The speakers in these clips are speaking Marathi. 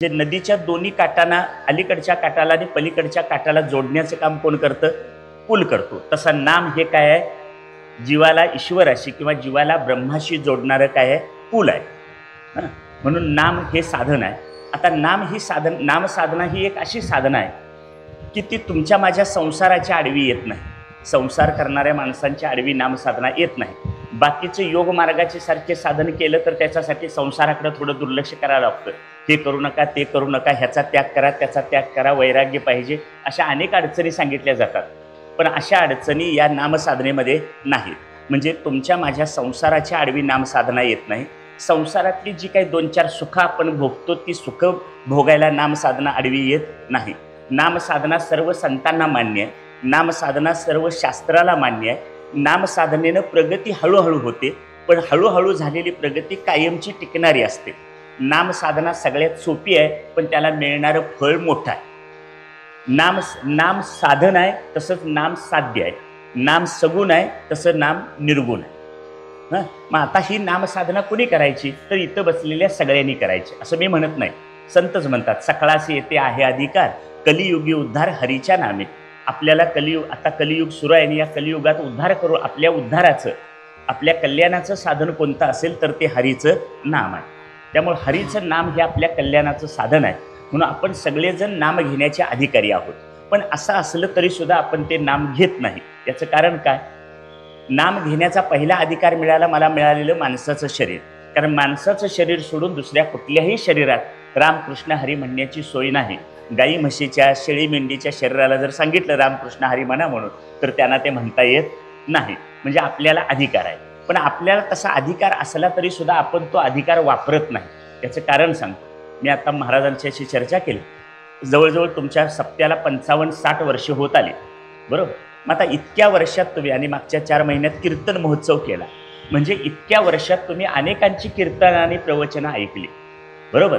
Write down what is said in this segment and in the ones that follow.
जे नदीच्या दोन्ही काठांना अलीकडच्या काठाला आणि पलीकडच्या काठाला जोडण्याचं काम कोण करतं? पूल करतो. तसा नाम हे काय आहे? जीवाला ईश्वराशी किंवा जीवाला ब्रह्माशी जोडणारं काय आहे? पूल आहे. म्हणून नाम हे साधन आहे. आता नाम ही नाम साधना ही एक अशी साधना आहे की ती तुमच्या माझ्या संसाराच्या आडवी येत नाही. संसार करणाऱ्या माणसांच्या आडवी नाम साधना येत नाही. बाकीचे योग मार्गाचे सारखे साधन केलं तर त्याच्यासाठी संसाराकडे थोडं दुर्लक्ष करायला लागतं. हे करू नका, ते करू नका, ह्याचा त्याग करा, त्याचा त्याग करा, वैराग्य पाहिजे, अशा अनेक अडचणी सांगितल्या जातात. पण अशा अडचणी या नामसाधनेमध्ये नाहीत. म्हणजे तुमच्या माझ्या संसाराच्या आडवी नामसाधना येत नाही. संसारातली जी काही 2-4 सुखं आपण भोगतो ती सुखं भोगायला नामसाधना आडवी येत नाही. नामसाधना सर्व संतांना मान्य आहे. नामसाधना सर्व शास्त्राला मान्य आहे. नामसाधनेनं प्रगती हळूहळू होते, पण हळूहळू झालेली प्रगती कायमची टिकणारी असते. नामसाधना सगळ्यात सोपी आहे, पण त्याला मिळणारं फळ मोठं आहे. नाम साधन आहे, तसंच नाम साध्य आहे. नाम सगुण आहे, तसं नाम निर्गुण आहे. मग आता ही नामसाधना कुणी करायची? तर इथं बसलेल्या सगळ्यांनी करायची असं मी म्हणत नाही. संतच म्हणतात, सकळासी येते आहे अधिकार, कलियुगी उद्धार हरीच्या नामे. आपल्याला आता कलियुग सुरू आहे आणि या कलियुगात उद्धार करू. आपल्या उद्धाराचं, आपल्या कल्याणाचं साधन कोणतं असेल तर ते हरीचं नाम आहे. त्यामुळे हरीचं नाम हे आपल्या कल्याणाचं साधन आहे. म्हणून आपण सगळेजण नाम घेण्याचे अधिकारी आहोत. पण असं असलं तरीसुद्धा आपण ते नाम घेत नाही. याचं कारण काय? नाम घेण्याचा पहिला अधिकार मला मिळालेलं माणसाचं शरीर. कारण माणसाचं शरीर सोडून दुसऱ्या कुठल्याही शरीरात रामकृष्ण हरी म्हणण्याची सोय नाही. गाई म्हशीच्या, शेळी मेंढीच्या शरीराला जर सांगितलं रामकृष्ण हरी म्हणा म्हणून, तर त्यांना ते म्हणता येत नाही. म्हणजे आपल्याला अधिकार आहे. पण आपल्याला तसा अधिकार असला तरीसुद्धा आपण तो अधिकार वापरत नाही. याचं कारण सांगतो. मी आता महाराजांच्याशी चर्चा केली. जवळजवळ तुमच्या सप्त्याला 55-60 वर्ष होत आली, बरोबर? मग आता इतक्या वर्षात तुम्ही, आणि मागच्या 4 महिन्यात कीर्तन महोत्सव केला, म्हणजे इतक्या वर्षात तुम्ही अनेकांची कीर्तन आणि प्रवचनं ऐकली, बरोबर?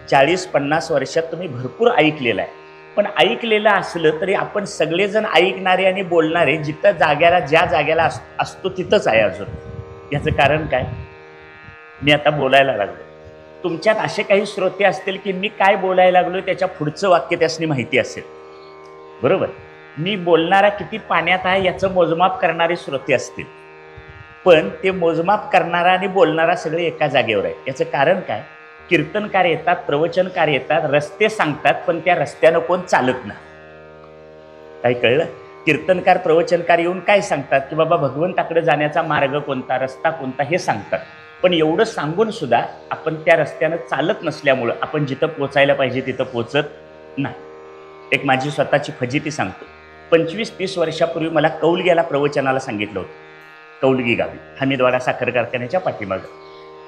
40-50 वर्षात तुम्ही भरपूर ऐकलेलं आहे. पण ऐकलेलं असलं तरी आपण सगळेजण ऐकणारे आणि बोलणारे जिथं ज्या जाग्याला असतो तिथंच आहे अजून. याचं कारण काय? मी आता बोलायला लागलो. तुमच्यात असे काही श्रोते असतील की मी काय बोलायला लागलो त्याच्या पुढचं वाक्य त्यासनी माहिती असेल, बरोबर? मी बोलणारा किती पाण्यात आहे याचं मोजमाप करणारे श्रोते असतील. पण ते मोजमाप करणारा आणि बोलणारा सगळे एका जागेवर आहे. याचं कारण काय? कीर्तनकार येतात, प्रवचनकार येतात, रस्ते सांगतात, पण त्या रस्त्यानं कोण चालत नाही. काही कळलं? कीर्तनकार प्रवचनकार येऊन काय सांगतात की बाबा भगवंताकडे जाण्याचा मार्ग कोणता, रस्ता कोणता हे सांगतात. पण एवढं सांगून सुद्धा आपण त्या रस्त्यानं चालत नसल्यामुळं आपण जिथं पोचायला पाहिजे तिथं पोचत नाही. एक माझी स्वतःची फजिती सांगतो. 25-30 वर्षापूर्वी मला कौलग्याला प्रवचनाला सांगितलं होतं. कौलगी गावी हमीदवाडा साखर कारखान्याच्या पाठीमागं.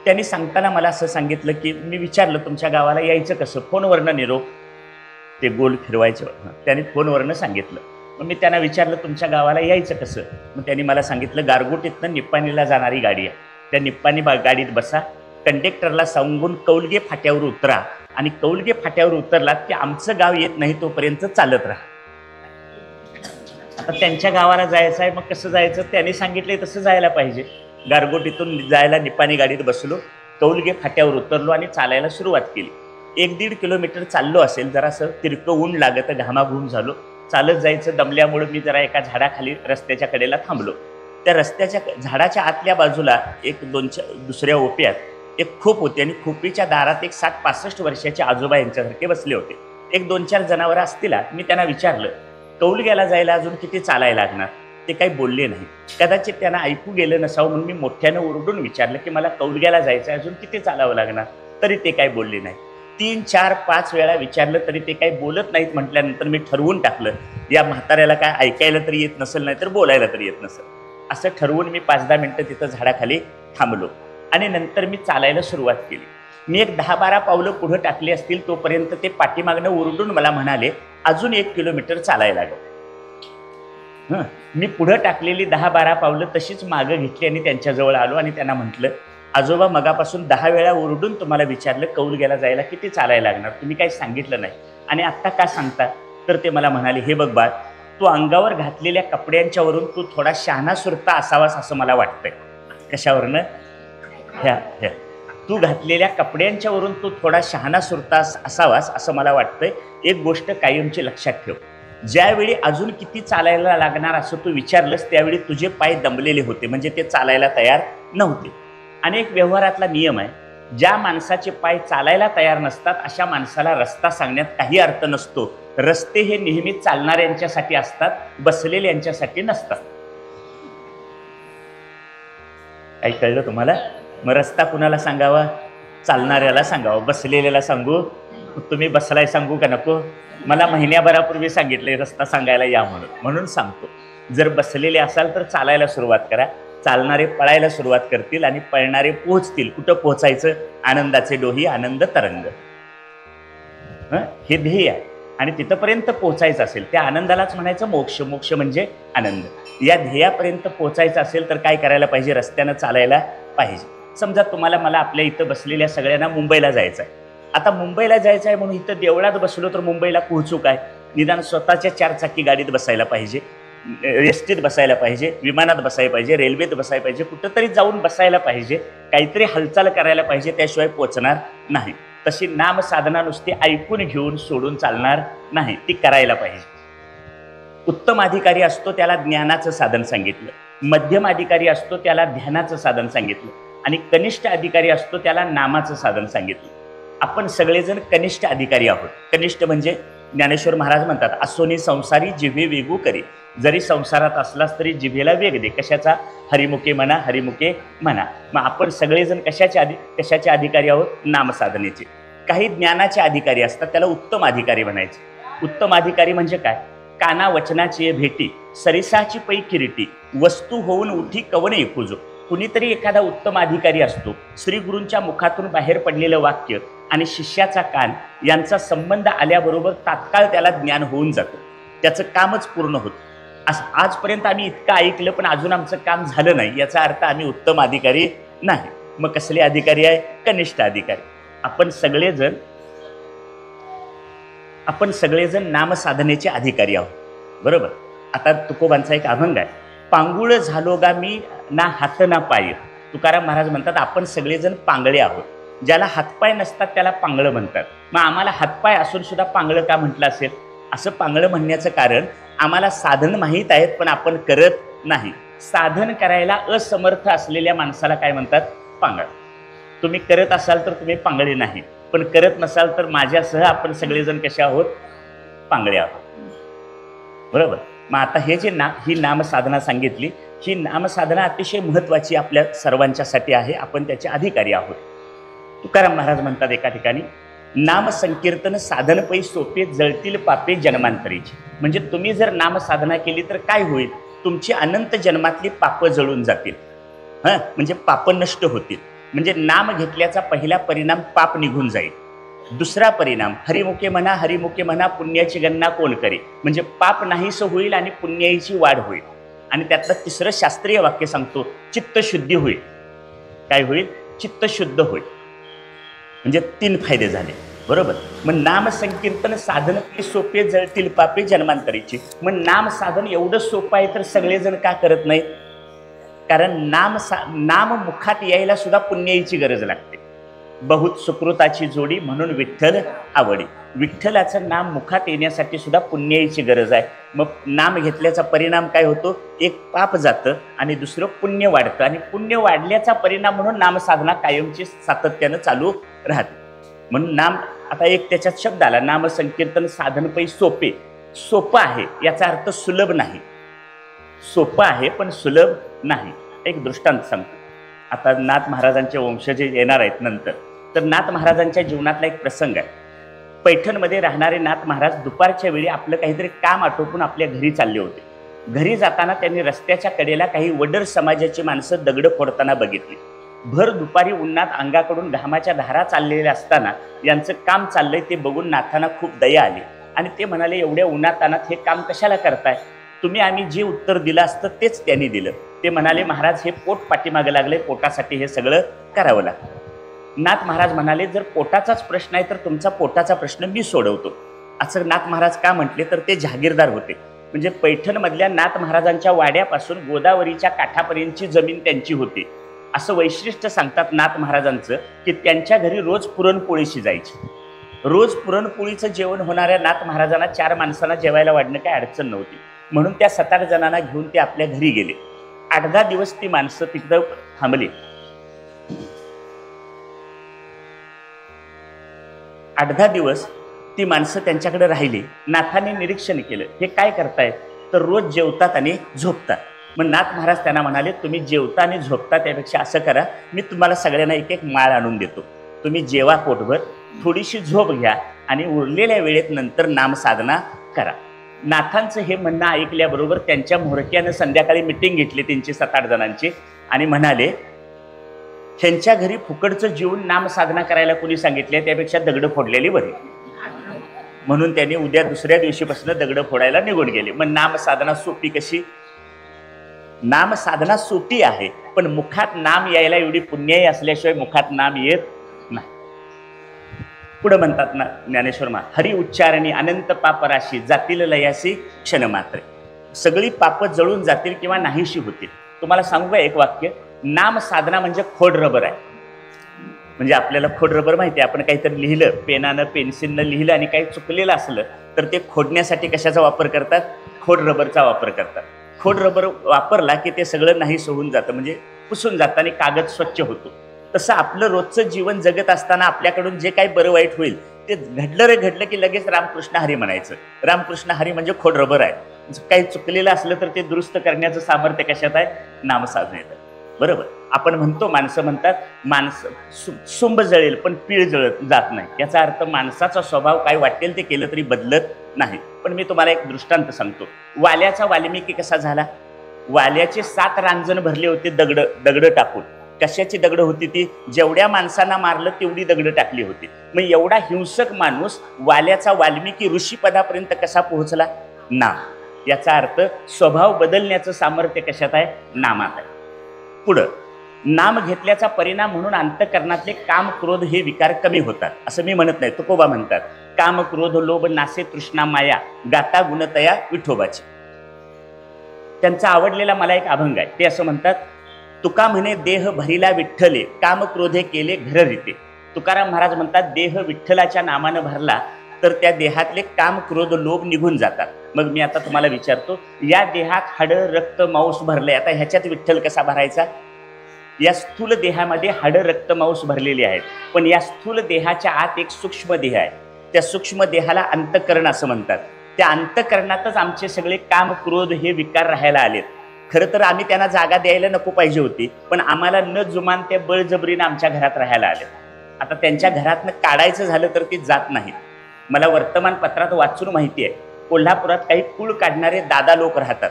त्यांनी सांगताना मला असं सांगितलं की मी विचारलं तुमच्या गावाला यायचं कसं? फोनवरनं निरोप, ते गोल फिरवायचं. त्यांनी फोनवरनं सांगितलं. मग मी त्यांना विचारलं तुमच्या गावाला यायचं कसं? मग त्यांनी मला सांगितलं गारगोटीतनं निप्पाणीला जाणारी गाडी आहे, त्या निप्पाणी गाडीत बसा, कंडक्टरला सांगून कौलगे फाट्यावर उतरा, आणि कौलगे फाट्यावर उतरलात की आमचं गाव येत नाही तोपर्यंत चालत राहा. आता त्यांच्या गावाला जायचं आहे, मग कसं जायचं? त्यांनी सांगितले तसं जायला पाहिजे. गारगोटीतून जायला निप्पाणी गाडीत बसलो, कौलगे फाट्यावर उतरलो आणि चालायला सुरुवात केली. 1-1.5 किलोमीटर चाललो असेल. जरासं तिरकं ऊन लागत, घामाघूम झालो. चालत जायचं दमल्यामुळे मी जरा एका झाडाखाली रस्त्याच्या कडेला थांबलो. त्या रस्त्याच्या झाडाच्या आतल्या बाजूला दुसऱ्या ओप्यात एक खोप होती, आणि खोपीच्या दारात एक 60-65 वर्षाचे आजोबा यांच्यासारखे बसले होते. 1-2-4 जनावरं असतील. मी त्यांना विचारलं कौलग्याला जायला अजून किती चालायला लागणार? ते काही बोलले नाही. कदाचित त्यांना ऐकू गेलं नसावं म्हणून मी मोठ्यानं ओरडून विचारलं की मला कौलग्याला जायचं आहे, अजून किती चालावं लागणार? तरी ते काही बोलले नाही. 3-4-5 वेळा विचारलं तरी ते काही बोलत नाहीत. म्हटल्यानंतर मी ठरवून टाकलं या म्हाताऱ्याला काय ऐकायला तरी येत नसेल, नाही तर बोलायला तरी येत नसेल. असं ठरवून मी 5-10 मिनटं तिथं झाडाखाली थांबलो आणि नंतर मी चालायला सुरुवात केली. मी एक 10-12 पावलं पुढं टाकली असतील तोपर्यंत ते पाठीमागनं ओरडून मला म्हणाले अजून 1 किलोमीटर चालायला लागलं. मी पुढं टाकलेली 10-12 पावलं तशीच मागं घेतली आणि त्यांच्याजवळ आलो आणि त्यांना म्हटलं आजोबा मगापासून 10 वेळा ओरडून तुम्हाला विचारलं कौलग्याला जायला किती चालायला लागणार, तुम्ही काही सांगितलं नाही आणि आत्ता का सांगता? तर ते मला म्हणाले हे बघ बा, तू अंगावर घातलेल्या कपड्यांच्यावरून तू थोडा शहाणा सुरता असावास असं मला वाटतंय. कशावरनं? ह्या तू घातलेल्या कपड्यांच्या वरून तू थोडा शहाणा सुरता असावास असं मला वाटतंय. एक गोष्ट कायमची लक्षात ठेव, ज्यावेळी अजून किती चालायला लागणार असं तू विचारलंस त्यावेळी तुझे पाय दमलेले होते, म्हणजे ते चालायला तयार नव्हते. अनेक व्यवहारातला नियम आहे, ज्या माणसाचे पाय चालायला तयार नसतात अशा माणसाला रस्ता सांगण्यात काही अर्थ नसतो. रस्ते हे नेहमी चालणाऱ्यांच्यासाठी असतात, बसलेल्यांच्यासाठी नसतात. काही कळलं तुम्हाला? मग रस्ता कुणाला सांगावा? चालणाऱ्याला सांगावा. बसलेल्याला सांगू? तुम्ही बसलाय सांगू का नको? मला महिन्याभरापूर्वी सांगितले रस्ता सांगायला या म्हणून सांगतो. जर बसलेले असाल तर चालायला सुरुवात करा. चालणारे पळायला सुरुवात करतील आणि पळणारे पोहोचतील. कुठं पोहोचायचं? आनंदाचे डोही आनंद तरंग, हे ध्येय आहे. आणि तिथंपर्यंत पोहोचायचं असेल, त्या आनंदालाच म्हणायचं मोक्ष. मोक्ष म्हणजे आनंद. या ध्येयापर्यंत पोहोचायचं असेल तर काय करायला पाहिजे? रस्त्यानं चालायला पाहिजे. समजा तुम्हाला मला आपल्या इथं बसलेल्या सगळ्यांना मुंबईला जायचं आहे. आता मुंबईला जायचं आहे म्हणून इथं देवळात बसलो तर मुंबईला पोहोचू काय? निदान स्वतःच्या 4 चाकी गाडीत बसायला पाहिजे, एसटीत बसायला पाहिजे, विमानात बसायला पाहिजे, रेल्वेत बसायला पाहिजे, कुठंतरी जाऊन बसायला पाहिजे, काहीतरी हालचाल करायला पाहिजे, त्याशिवाय पोचणार नाही. तशी नाम साधना नुसती ऐकून घेऊन सोडून चालणार नाही, ती करायला पाहिजे. उत्तम अधिकारी असतो त्याला ज्ञानाचं साधन सांगितलं, मध्यम अधिकारी असतो त्याला ध्यानाचं साधन सांगितलं, आणि कनिष्ठ अधिकारी असतो त्याला नामाचं साधन सांगितलं. आपण सगळेजण कनिष्ठ अधिकारी आहोत. कनिष्ठ म्हणजे ज्ञानेश्वर महाराज म्हणतात, असोनी संसारी जिव्हे वेगू करी. जरी संसारात असलास तरी जिभेला वेग दे. कशाचा? हरिमुखे म्हणा, हरिमुखे म्हणा. मग आपण सगळेजण कशाचे अधिकारी आहोत? नामसाधनेचे. काही ज्ञानाचे अधिकारी असतात, त्याला उत्तम अधिकारी म्हणायचे. उत्तम अधिकारी म्हणजे काय? काना वचनाची भेटी, सरिसाची पै किरीटी, वस्तू होऊन उठी कवन एकुजो. कुणीतरी एखादा उत्तम अधिकारी असतो, श्री गुरूंच्या मुखातून बाहेर पडलेलं वाक्य आणि शिष्याचा कान यांचा संबंध आल्याबरोबर तात्काळ त्याला ज्ञान होऊन जातं, त्याचं कामच पूर्ण होतं. आजपर्यंत आम्ही इतकं ऐकलं पण अजून आमचं काम झालं नाही, याचा अर्थ आम्ही उत्तम अधिकारी नाही. मग कसले अधिकारी आहे? कनिष्ठ अधिकारी. आपण सगळेजण नामसाधनेचे अधिकारी आहोत, बरोबर? आता तुकोबांचा एक अभंग आहे, पांगुळ झालो गा मी ना हात ना पाय. तुकाराम महाराज म्हणतात आपण सगळेजण पांगळे आहोत. ज्याला हातपाय नसतात त्याला पांगळं म्हणतात. मग आम्हाला हातपाय असून सुद्धा पांगळं का म्हटलं असेल? असं पांगळं म्हणण्याचं कारण, आम्हाला साधन माहीत आहेत पण आपण करत नाही. साधन करायला असमर्थ असलेल्या माणसाला काय म्हणतात? पांगळ. तुम्ही करत असाल तर तुम्ही पांगळे नाही, पण करत नसाल तर माझ्यासह आपण सगळेजण कसे आहोत? पांगळे आहोत, बरोबर? मग आता हे जे ही नामसाधना सांगितली, ही नामसाधना अतिशय महत्त्वाची आपल्या सर्वांच्यासाठी आहे. आपण त्याचे अधिकारी आहोत. तुकाराम महाराज म्हणतात एका ठिकाणी, नाम संकीर्तन साधन पै सोपे, जळतील पापे जन्मांतरीची. म्हणजे तुम्ही जर नामसाधना केली तर काय होईल? तुमची अनंत जन्मातली पापं जळून जातील. म्हणजे पापं नष्ट होतील. म्हणजे नाम घेतल्याचा पहिला परिणाम पाप निघून जाईल. दुसरा परिणाम, हरिमुखे म्हणा, हरिमुखे म्हणा, पुण्याची गणना कोण करे. म्हणजे पाप नाहीसं होईल आणि पुण्याची वाढ होईल. आणि त्यातलं तिसरं शास्त्रीय वाक्य सांगतो, चित्तशुद्धी होईल. काय होईल? चित्तशुद्ध होईल. म्हणजे 3 फायदे झाले, बरोबर? मग नाम संकीर्तन साधन सोपे, जळतील पापे जन्मांतरीची. मग नाम साधन एवढं सोपं आहे तर सगळेजण का करत नाहीत? कारण नाम मुखात यायला सुद्धा पुण्याची गरज लागते. बहुत सुकृताची जोडी म्हणून विठ्ठल आवडी. विठ्ठलाचं नाम मुखात येण्यासाठी सुद्धा पुण्याची गरज आहे. मग नाम घेतल्याचा परिणाम काय होतो? एक पाप जातं आणि दुसरं पुण्य वाढतं. आणि पुण्य वाढल्याचा परिणाम म्हणून नामसाधना कायमची सातत्यानं चालू राहते. म्हणून नाम, आता एक त्याच्यात शब्द आला, नाम संकीर्तन साधन पै सोपे. सोपं आहे याचा अर्थ सुलभ नाही. सोपं आहे पण सुलभ नाही. एक दृष्टांत सांगतो. आता नाथ महाराजांचे वंशज येणार आहेत नंतर, तर नाथ महाराजांच्या जीवनातला एक प्रसंग आहे. पैठणमध्ये राहणारे नाथ महाराज दुपारच्या वेळी आपलं काहीतरी काम आटोपून आपल्या घरी चालले होते. घरी जाताना त्यांनी रस्त्याच्या कडेला काही वडर समाजाची माणसं दगड फोडताना बघितली. भर दुपारी उन्हात अंगाकडून घामाच्या धारा चाललेल्या असताना यांचं काम चाललंय ते बघून नाथांना खूप दया आली आणि ते म्हणाले, एवढ्या उन्हातानात हे काम कशाला करताय? तुम्ही आम्ही जे उत्तर दिलं असतं तेच त्यांनी दिलं. ते म्हणाले, महाराज हे पोट पाठीमागं लागले, पोटासाठी हे सगळं करावं लागतं. नाथ महाराज म्हणाले, जर पोटाचाच प्रश्न आहे तर तुमचा पोटाचा प्रश्न मी सोडवतो. असं नाथ महाराज का म्हटले? तर ते जहागीरदार होते. म्हणजे पैठणमधल्या नाथ महाराजांच्या वाड्यापासून गोदावरीच्या काठापर्यंतची जमीन त्यांची होती. असं वैशिष्ट्य सांगतात नाथ महाराजांचं की त्यांच्या घरी रोज पुरणपोळी शिजायची. रोज पुरणपोळीचं जेवण होणाऱ्या नाथ महाराजांना 4 माणसांना जेवायला वाढणं काही अडचण नव्हती. म्हणून त्या 7-8 जणांना घेऊन ते आपल्या घरी गेले. 8-10 दिवस ती माणसं तिथं थांबली. 8-10 दिवस ती माणसं त्यांच्याकडे राहिली. नाथाने निरीक्षण केलं, हे काय करतायत? तर रोज जेवतात आणि झोपतात. मग नाथ महाराज त्यांना म्हणाले, तुम्ही जेवता आणि झोपता त्यापेक्षा असं करा, मी तुम्हाला सगळ्यांना एक एक माळ आणून देतो. तुम्ही जेवा पोटभर, थोडीशी झोप घ्या आणि उरलेल्या वेळेत नंतर नामसाधना करा. नाथांचं हे म्हणणं ऐकल्याबरोबर त्यांच्या म्होरक्यानं संध्याकाळी मिटिंग घेतली त्यांची 7-8 जणांची आणि म्हणाले, ह्यांच्या घरी फुकटचं जीवन नामसाधना करायला कोणी सांगितले, त्यापेक्षा दगड फोडलेली बरी. म्हणून त्यांनी दुसऱ्या दिवशीपासून दगड फोडायला निघून गेले. मग नामसाधना सोपी कशी? नामसाधना सोपी आहे, पण मुखात नाम यायला एवढी पुण्याई असल्याशिवाय मुखात नाम येत नाही. पुढे म्हणतात ना ज्ञानेश्वर महाराज, हरी उच्चारणी अनंत पापराशी जातील लयासी क्षण मात्र. सगळी पाप जळून जातील किंवा नाहीशी होतील. तुम्हाला सांगू का एक वाक्य? नाम साधना म्हणजे खोड रबर आहे. म्हणजे आपल्याला खोड रबर माहिती आहे, आपण काहीतरी लिहिलं पेनानं पेन्सिलनं लिहिलं आणि काही चुकलेलं असलं तर ते खोडण्यासाठी कशाचा वापर करतात? खोड रबरचा वापर करतात. खोड रबर वापरला की ते सगळं नाही होऊन जातं, म्हणजे पुसून जातं आणि कागद स्वच्छ होतो. तसं आपलं रोजचं जीवन जगत असताना आपल्याकडून जे काही बरं वाईट होईल ते घडलं की लगेच रामकृष्ण हरी म्हणायचं. रामकृष्ण हरी म्हणजे खोड रबर आहे. काही चुकलेलं असलं तर ते दुरुस्त करण्याचं सामर्थ्य कशात आहे? नामसाधनेत. बरोबर. आपण म्हणतो, माणसं म्हणतात माणसं सुंब जळेल पण पीळ जळत जात नाही. याचा अर्थ माणसाचा स्वभाव काय वाटेल ते केलं तरी बदलत नाही. पण मी तुम्हाला एक दृष्टांत सांगतो. वाल्याचा वाल्मिकी कसा झाला? वाल्याचे 7 रांजण भरले होते दगड टाकून. कशाची दगड होती ती? जेवढ्या माणसांना मारलं तेवढी दगड टाकली होती. मग एवढा हिंसक माणूस वाल्याचा वाल्मिकी ऋषीपदापर्यंत कसा पोहोचला? नाम. याचा अर्थ स्वभाव बदलण्याचं सामर्थ्य कशात आहे? नामात आहे. पुढं नाम घेतल्याचा परिणाम म्हणून अंतःकरणातले काम क्रोध हे विकार कमी होतात असं मी म्हणत नाही. तुकोबा म्हणतात, काम क्रोध लोभ नासे तृष्णा माया गाता गुणतया विठोबाची. त्यांचा आवडलेला मला एक अभंग आहे. ते असं म्हणतात, तुका म्हणे देह भरिला विठ्ठले काम क्रोधे केले घर रीते. तुकाराम महाराज म्हणतात, देह विठ्ठलाच्या नामानं भरला तर त्या देहातले काम क्रोध लोभ निघून जातात. मग मी आता तुम्हाला विचारतो, या देहात हाडं रक्त मांस भरले, आता ह्याच्यात विठ्ठल कसा भरायचा? या स्थूल देहामध्ये हाडं रक्त मांस भरलेली आहेत, पण या स्थूल देहाच्या आत एक सूक्ष्म देह आहे. त्या सूक्ष्म देहाला अंतःकरण असं म्हणतात. त्या अंतःकरणातच आमचे सगळे काम क्रोध हे विकार राहायला आलेत. खरं तर आम्ही त्यांना जागा द्यायला नको पाहिजे होती, पण आम्हाला न जुमान ते बळजबरीनं आमच्या घरात राहायला आले. आता त्यांच्या घरातनं काढायचं झालं तर ती जात नाहीत. मला वर्तमानपत्रात वाचून माहिती आहे, कोल्हापुरात काही कुळ काढणारे दादा लोक राहतात.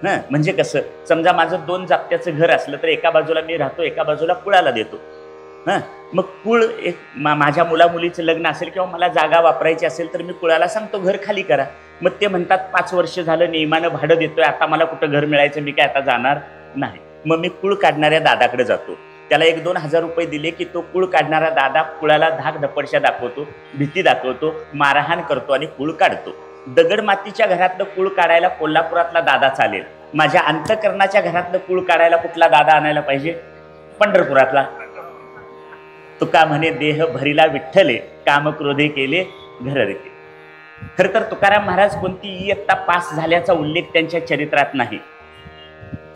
म्हणजे कसं, समजा माझं 2 जाप्त्याचं घर असलं तर एका बाजूला मी राहतो, एका बाजूला कुळाला देतो. मग कुळ एक माझ्या मुलामुलीचं लग्न असेल किंवा मला जागा वापरायची असेल तर मी कुळाला सांगतो घर खाली करा. मग ते म्हणतात 5 वर्ष झालं नियमानं भाडं देतोय, आता मला कुठं घर मिळायचं, मी काय आता जाणार नाही. मग मी कुळ काढणाऱ्या दादाकडे जातो. त्याला 1-2 हजार रुपये दिले की तो कुळ काढणारा दादा कुळाला धाक धपडशा दाखवतो, भीती दाखवतो, मारहाण करतो आणि कुळ काढतो. दगड मातीच्या घरातलं कुळ काढायला कोल्हापुरातला दादा चालेल, माझ्या अंतःकरणाच्या घरातलं कुळ काढायला कुठला दादा आणायला पाहिजे? पंढरपुरातला. तुका म्हणे देह भरिला विठ्ठले काम क्रोधे केले घर रीते. खरं तर तुकाराम महाराज कोणती इयत्ता पास झाल्याचा उल्लेख त्यांच्या चरित्रात नाही.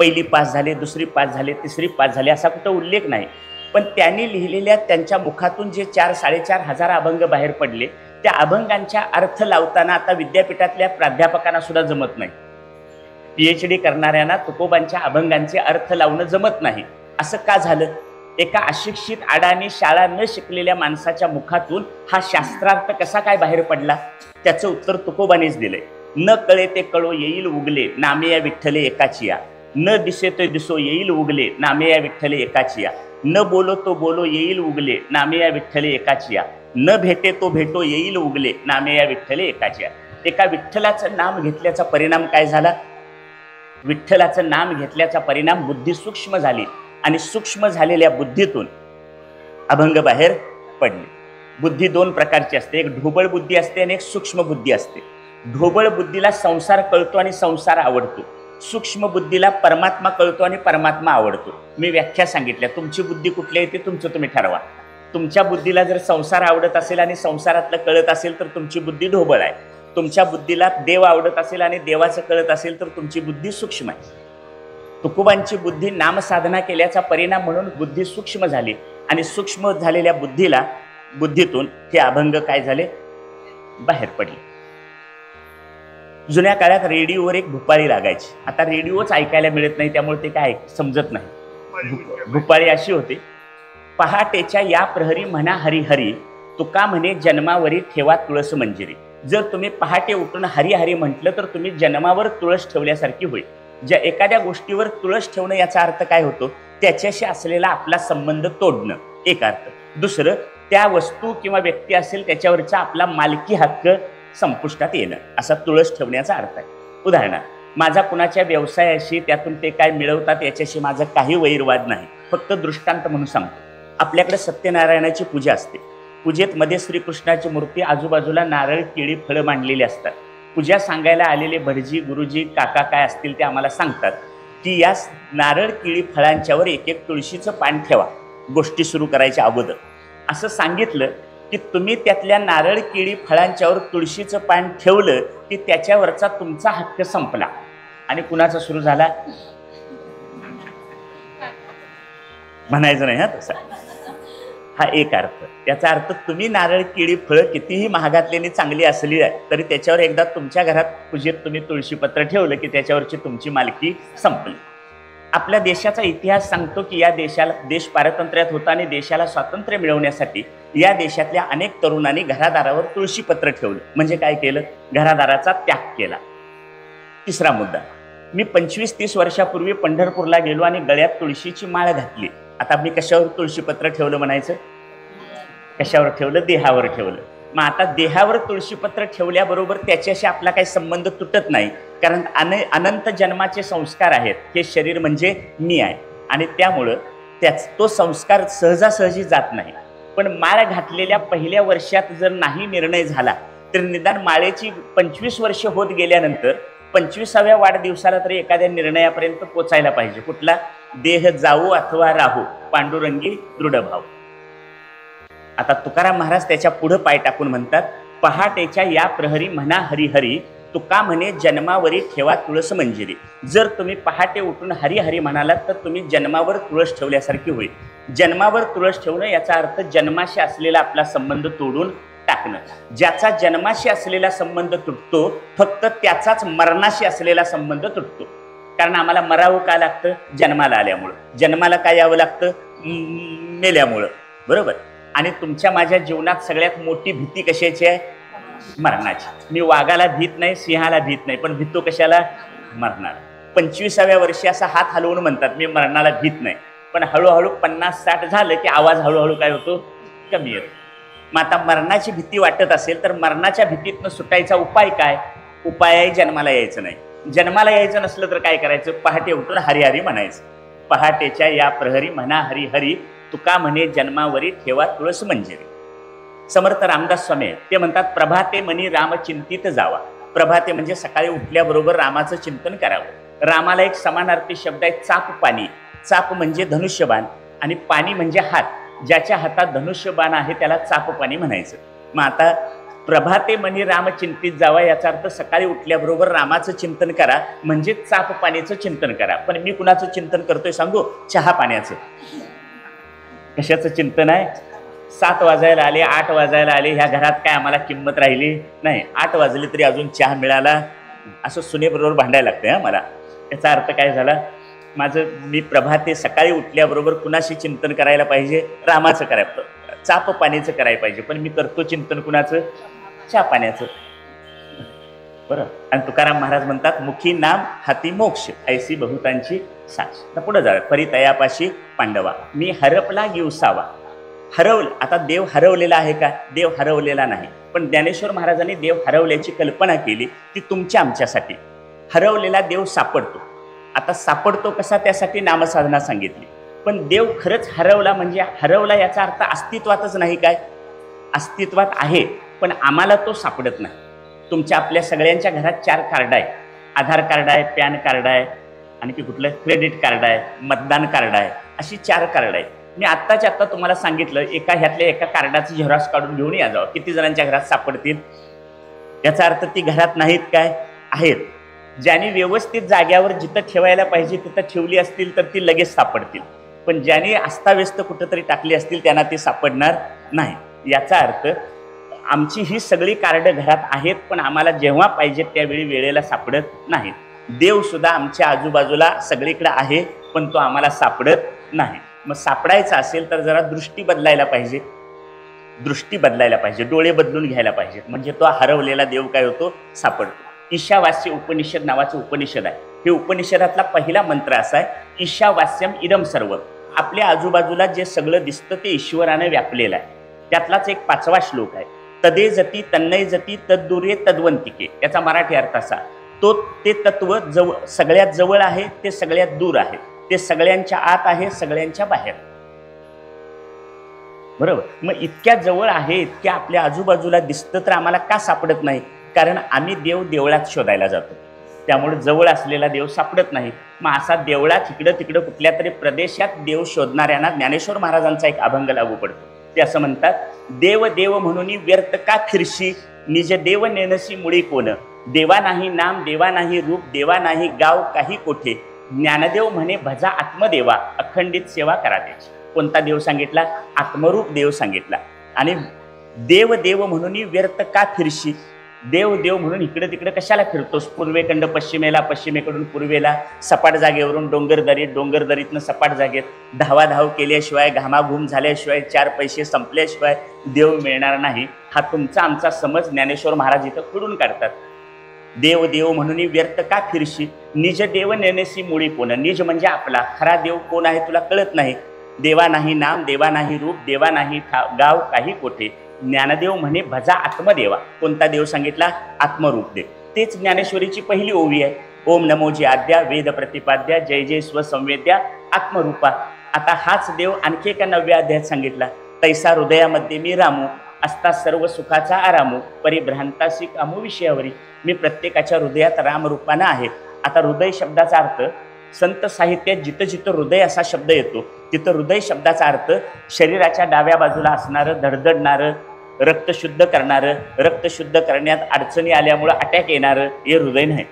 1ली पास झाले, 2री पास झाले, 3री पास झाले असा कुठं उल्लेख नाही. पण त्यांनी लिहिलेल्या त्यांच्या मुखातून जे 4-4.5 हजार अभंग बाहेर पडले, त्या अभंगांच्या अर्थ लावताना आता विद्यापीठातल्या प्राध्यापकांना सुद्धा जमत नाही. PhD करणाऱ्यांना तुकोबांच्या अभंगांचे अर्थ लावणं जमत नाही. असं का झालं? एका अशिक्षित अडाणी शाळा न शिकलेल्या माणसाच्या मुखातून हा शास्त्रार्थ कसा काय बाहेर पडला? त्याचं उत्तर तुकोबानेच दिलंय. न कळे ते कळो येईल उगले नामे या विठ्ठले एकाचिया. न दिसे तो दिसो येईल उगले नामे या विठ्ठले एकाचिया. न बोलो तो बोलो येईल उगले नामे या विठ्ठले एकाचिया. न भेटे तो भेटो येईल उगले नामे या विठ्ठले एकाचिया. एका विठ्ठलाचं नाम घेतल्याचा परिणाम काय झाला? विठ्ठलाचं नाम घेतल्याचा परिणाम बुद्धी सूक्ष्म झाली आणि सूक्ष्म झालेल्या बुद्धीतून अभंग बाहेर पडले. बुद्धी 2 प्रकारची असते, एक ढोबळ बुद्धी असते आणि एक सूक्ष्म बुद्धी असते. ढोबळ बुद्धीला संसार कळतो आणि संसार आवडतो. सूक्ष्म बुद्धीला परमात्मा कळतो आणि परमात्मा आवडतो. मी व्याख्या सांगितल्या. तुमची बुद्धी कुठली आहे ते तुमचं तुम्ही ठरवा. तुमच्या बुद्धीला जर संसार आवडत असेल आणि संसारातलं कळत असेल तर तुमची बुद्धी ढोबळ आहे. तुमच्या बुद्धीला देव आवडत असेल आणि देवाचं कळत असेल तर तुमची बुद्धी सूक्ष्म आहे. तुकोबांची बुद्धी नामसाधना केल्याचा परिणाम म्हणून बुद्धी सूक्ष्म झाली आणि सूक्ष्म झालेल्या बुद्धीतून हे अभंग काय झाले, बाहेर पडले. जुन्या काळात रेडिओवर एक भुपाळी लागायची. आता रेडिओच ऐकायला मिळत नाही, त्यामुळे ते काय समजत नाही. भुपाळी अशी होती, पहाटेच्या या प्रहरी म्हणा हरी हरी, तुका म्हणे जन्मावरी ठेवा तुळस मंजिरी. जर तुम्ही पहाटे उठून हरी हरी म्हटलं तर तुम्ही जन्मावर तुळस ठेवल्यासारखी होईल. ज्या एखाद्या गोष्टीवर तुळस ठेवणं याचा अर्थ काय होतो, त्याच्याशी असलेला आपला संबंध तोडणं एक अर्थ. दुसरं, त्या वस्तू किंवा व्यक्ती असेल त्याच्यावरचा आपला मालकी हक्क संपुष्टात येणं, असा तुळस ठेवण्याचा अर्थ आहे. उदाहरणार्थ, माझा कुणाच्या व्यवसायाशी त्यातून ते काय मिळवतात याच्याशी माझा काही वैरवाद नाही, फक्त दृष्टांत म्हणून सांगतो. आपल्याकडे सत्यनारायणाची पूजा असते. पूजेत मध्ये श्रीकृष्णाची मूर्ती, आजूबाजूला नारळ केळी फळं मांडलेली असतात. पूजा सांगायला आलेले भटजी गुरुजी काका काय असतील ते आम्हाला सांगतात की या नारळ केळी फळांच्यावर एक एक तुळशीचं पान ठेवा गोष्टी सुरू करायच्या अगोदर. असं सांगितलं की तुम्ही त्यातल्या नारळ केळी फळांच्यावर तुळशीचं पान ठेवलं की त्याच्यावरचा तुमचा हक्क संपला आणि कुणाचा सुरू झाला म्हणायचं नाही. हा तसा हा एक अर्थ. त्याचा अर्थ तुम्ही नारळ केळी फळं कितीही महागातल्याने चांगली असली तरी त्याच्यावर एकदा तुमच्या घरात पूजेत तुम्ही तुळशीपत्र ठेवलं की त्याच्यावरची तुमची मालकी संपली. आपल्या देशाचा इतिहास सांगतो की या देश पारतंत्र्यात होता आणि देशाला स्वातंत्र्य मिळवण्यासाठी या देशातल्या अनेक तरुणांनी घरादारावर तुळशीपत्र ठेवलं. म्हणजे काय केलं, घरादाराचा त्याग केला. तिसरा मुद्दा, मी 25-30 वर्षापूर्वी पंढरपूरला गेलो आणि गळ्यात तुळशीची माळ घातली. आता मी कशावर तुळशीपत्र ठेवलं म्हणायचं, कशावर ठेवलं, देहावर ठेवलं. मग आता देहावर तुळशीपत्र ठेवल्याबरोबर त्याच्याशी आपला काही संबंध तुटत नाही, कारण अनंत जन्माचे संस्कार आहेत. हे शरीर म्हणजे मी आहे आणि त्यामुळं तो संस्कार सहजासहजी जात नाही. पण माळ घातलेल्या पहिल्या वर्षात जर नाही निर्णय झाला तर निदान माळेची 25 वर्ष होत गेल्यानंतर 25व्या वाढदिवसाला तरी एखाद्या निर्णयापर्यंत पोचायला पाहिजे. कुठला, देह जाऊ अथवा राहू पांडुरंगी दृढभाव. आता तुकाराम महाराज त्याच्या पुढे पाय टाकून म्हणतात, पहाटेच्या या प्रहरी म्हणा हरिहरी, तुका म्हणे जन्मावरी ठेवा तुळस मंजिरी. जर तुम्ही पहाटे उठून हरिहरी म्हणालात तर तुम्ही जन्मावर तुळस ठेवल्यासारखी होईल. जन्मावर तुळस ठेवणं याचा अर्थ जन्माशी असलेला आपला संबंध तोडून टाकणं. ज्याचा जन्माशी असलेला संबंध तुटतो फक्त त्याचाच मरणाशी असलेला संबंध तुटतो. कारण आम्हाला मरावं का लागतं, जन्माला आल्यामुळं. जन्माला काय यावं लागतं, मेल्यामुळं, बरोबर. आणि तुमच्या माझ्या जीवनात सगळ्यात मोठी भीती कशाची आहे, मरणाची. मी वाघाला भीत नाही, सिंहाला भीत नाही, पण भीतो कशाला, मरणार. 25व्या वर्षी असा हात हलवून म्हणतात मी मरणाला भीत नाही, पण हळूहळू 50-60 झालं की आवाज हळूहळू काय होतो, कमी येतो. मग आता मरणाची भीती वाटत असेल तर मरणाच्या भीतीतनं सुटायचा उपाय काय, उपाय आहे जन्माला यायचं नाही. जन्माला यायचं नसलं तर काय करायचं, पहाटे उठून हरिहरी म्हणायचं. पहाटेच्या या प्रहरी म्हणा हरिहरी, तुका म्हणे जन्मावरी ठेवा तुळस मंजिरी. समर्थ रामदास स्वामी ते म्हणतात, प्रभाते मनी राम चिंतित जावा. प्रभाते म्हणजे सकाळी उठल्याबरोबर रामाचं चिंतन करावं. रामाला एक समानार्थी शब्द आहे चाप पाणी. चाप म्हणजे धनुष्यबाण आणि पाणी म्हणजे हात. ज्याच्या हातात धनुष्यबाण आहे त्याला चाप पाणी म्हणायचं. मग आता प्रभाते मनी राम चिंतित जावा याचा अर्थ सकाळी उठल्याबरोबर रामाचं चिंतन करा, म्हणजे चाप पाण्याचं चिंतन करा. पण मी कुणाचं चिंतन करतोय सांगू, चहा पाण्याचं. कशाचं चिंतन आहे, 7 वाजायला आले, 8 वाजायला आले, ह्या घरात काय आम्हाला किंमत राहिली नाही, 8 वाजले तरी अजून चहा मिळाला, असं सुनेबरोबर भांडायला लागतंय हा मला. याचा अर्थ काय झाला, मी प्रभाते सकाळी उठल्याबरोबर कुणाशी चिंतन करायला पाहिजे, रामाचं करायचं, चाप पाण्याचं करायला पाहिजे. पण मी करतो चिंतन कुणाचं, चहा पाण्याचं, बरं. आणि तुकाराम महाराज म्हणतात, मुखी नाम हाती मोक्ष, ऐसी बहुतांची साक्ष. तर पुढे जा, परितयापाशी पांडवा, मी हरपला गिवसावा. हरवलं, आता देव हरवलेला आहे का, देव हरवलेला नाही. पण ज्ञानेश्वर महाराजांनी देव हरवल्याची कल्पना केली ती तुमच्या आमच्यासाठी. हरवलेला देव सापडतो. आता सापडतो कसा, त्यासाठी नामसाधना सांगितली. पण देव खरंच हरवला म्हणजे हरवला याचा अर्थ अस्तित्वातच नाही काय, अस्तित्वात आहे पण आम्हाला तो सापडत नाही. तुमच्या आपल्या सगळ्यांच्या घरात 4 कार्ड आहे. आधार कार्ड आहे, पॅन कार्ड आहे, आणखी कुठलं क्रेडिट कार्ड आहे, मतदान कार्ड आहे, अशी 4 कार्ड आहेत. मी आत्ताच्या आत्ता तुम्हाला सांगितलं ह्यातल्या एका कार्डाची झेरॉक्स काढून घेऊन या जावं. किती जणांच्या घरात सापडतील? याचा अर्थ ती घरात नाहीत काय? आहेत. ज्यांनी व्यवस्थित जाग्यावर जिथं ठेवायला पाहिजे तिथं ठेवली असतील तर ती लगेच सापडतील, पण ज्यांनी अस्ताव्यस्त कुठंतरी टाकली असतील त्यांना ती सापडणार नाही. याचा अर्थ आमची ही सगळी कार्ड घरात आहेत, पण आम्हाला जेव्हा पाहिजे त्यावेळी वेळेला सापडत नाहीत. देव सुद्धा आमच्या आजूबाजूला सगळीकडे आहे, पण तो आम्हाला सापडत नाही. मग सापडायचा असेल तर जरा दृष्टी बदलायला पाहिजे, डोळे बदलून घ्यायला पाहिजे, म्हणजे तो हरवलेला देव काय होतो? सापडतो. ईशावास्य उपनिषद नावाचं उपनिषद आहे. हे उपनिषदातला पहिला मंत्र असा आहे, ईशावास्यम इदम सर्व. आपल्या आजूबाजूला जे सगळं दिसतं ते ईश्वराने व्यापलेलं आहे. त्यातलाच एक 5वा श्लोक आहे, तदे जती तन्नय जती तद्दूरे तद्वंतिके. याचा मराठी अर्थ असा, ते तत्व सगळ्यात जवळ आहे, ते सगळ्यात दूर आहे, ते सगळ्यांच्या आत आहे, सगळ्यांच्या बाहेर. बरोबर. मग इतक्या जवळ आहे, इतक्या आपल्या आजूबाजूला दिसतं तर आम्हाला का सापडत नाही? कारण आम्ही देव देवळात शोधायला जातो, त्यामुळे जवळ असलेला देव सापडत नाही. मग असा देवळात इकडं तिकडं कुठल्या तरी प्रदेशात देव शोधणाऱ्यांना ज्ञानेश्वर महाराजांचा एक अभंग लागू पडतो. ते असं म्हणतात, देव देव म्हणून व्यर्थ का फिरशी, निज देव नेनसी मुळी कोण. देवा नाही नाम, देवा नाही रूप, देवा नाही गाव काही कोठे. ज्ञानदेव म्हणे भजा आत्मदेवा, अखंडित सेवा करा त्याची. कोणता देव सांगितला? आत्मरूप देव सांगितला. आणि देव देव म्हणून व्यर्थ का फिरशी, देव देव म्हणून इकडे तिकडे कशाला फिरतोस? पूर्वेकडं पश्चिमेला, पश्चिमेकडून पूर्वेला, सपाट जागेवरून डोंगरदरीत, डोंगरदरीतनं सपाट जागेत धावाधाव केल्याशिवाय, घामाघूम झाल्याशिवाय, 4 पैसे संपल्याशिवाय देव मिळणार नाही. हा तुमचा आमचा समज ज्ञानेश्वर महाराज इथं खोडून काढतात. देव देव म्हणून व्यर्थ का फिरशी, निज देव नेनेसी मुळी कोण. निज म्हणजे आपला, खरा देव कोण आहे तुला कळत नाही. देवा नाही नाम, देवा नाही रूप, देवा नाही गाव काही कोठे. ज्ञानदेव म्हणे भजा आत्मदेवा. कोणता देव सांगितला? आत्मरूप देव. तेच ज्ञानेश्वरीची पहिली ओवी आहे. ओम नमोजी आद्या वेद प्रतिपाद्या जय जय स्वसंवेद्या आत्मरूपा. आता हाच देव आणखी एका 9व्या अध्यायात सांगितला, तैसा हृदयामध्ये मी रामू, असता सर्व सुखाचा आरामू, परिभ्रांतासी कामू विषयावरी. मी प्रत्येकाच्या हृदयात रामरूपानं आहे. आता हृदय शब्दाचा अर्थ संत साहित्यात जिथं जिथं हृदय असा शब्द येतो तिथं हृदय शब्दाचा अर्थ शरीराच्या डाव्या बाजूला असणारं, धडधडणारं, रक्त शुद्ध करणारं, रक्त शुद्ध करण्यात अडचणी आल्यामुळं अटॅक येणारं हे हृदय नाही.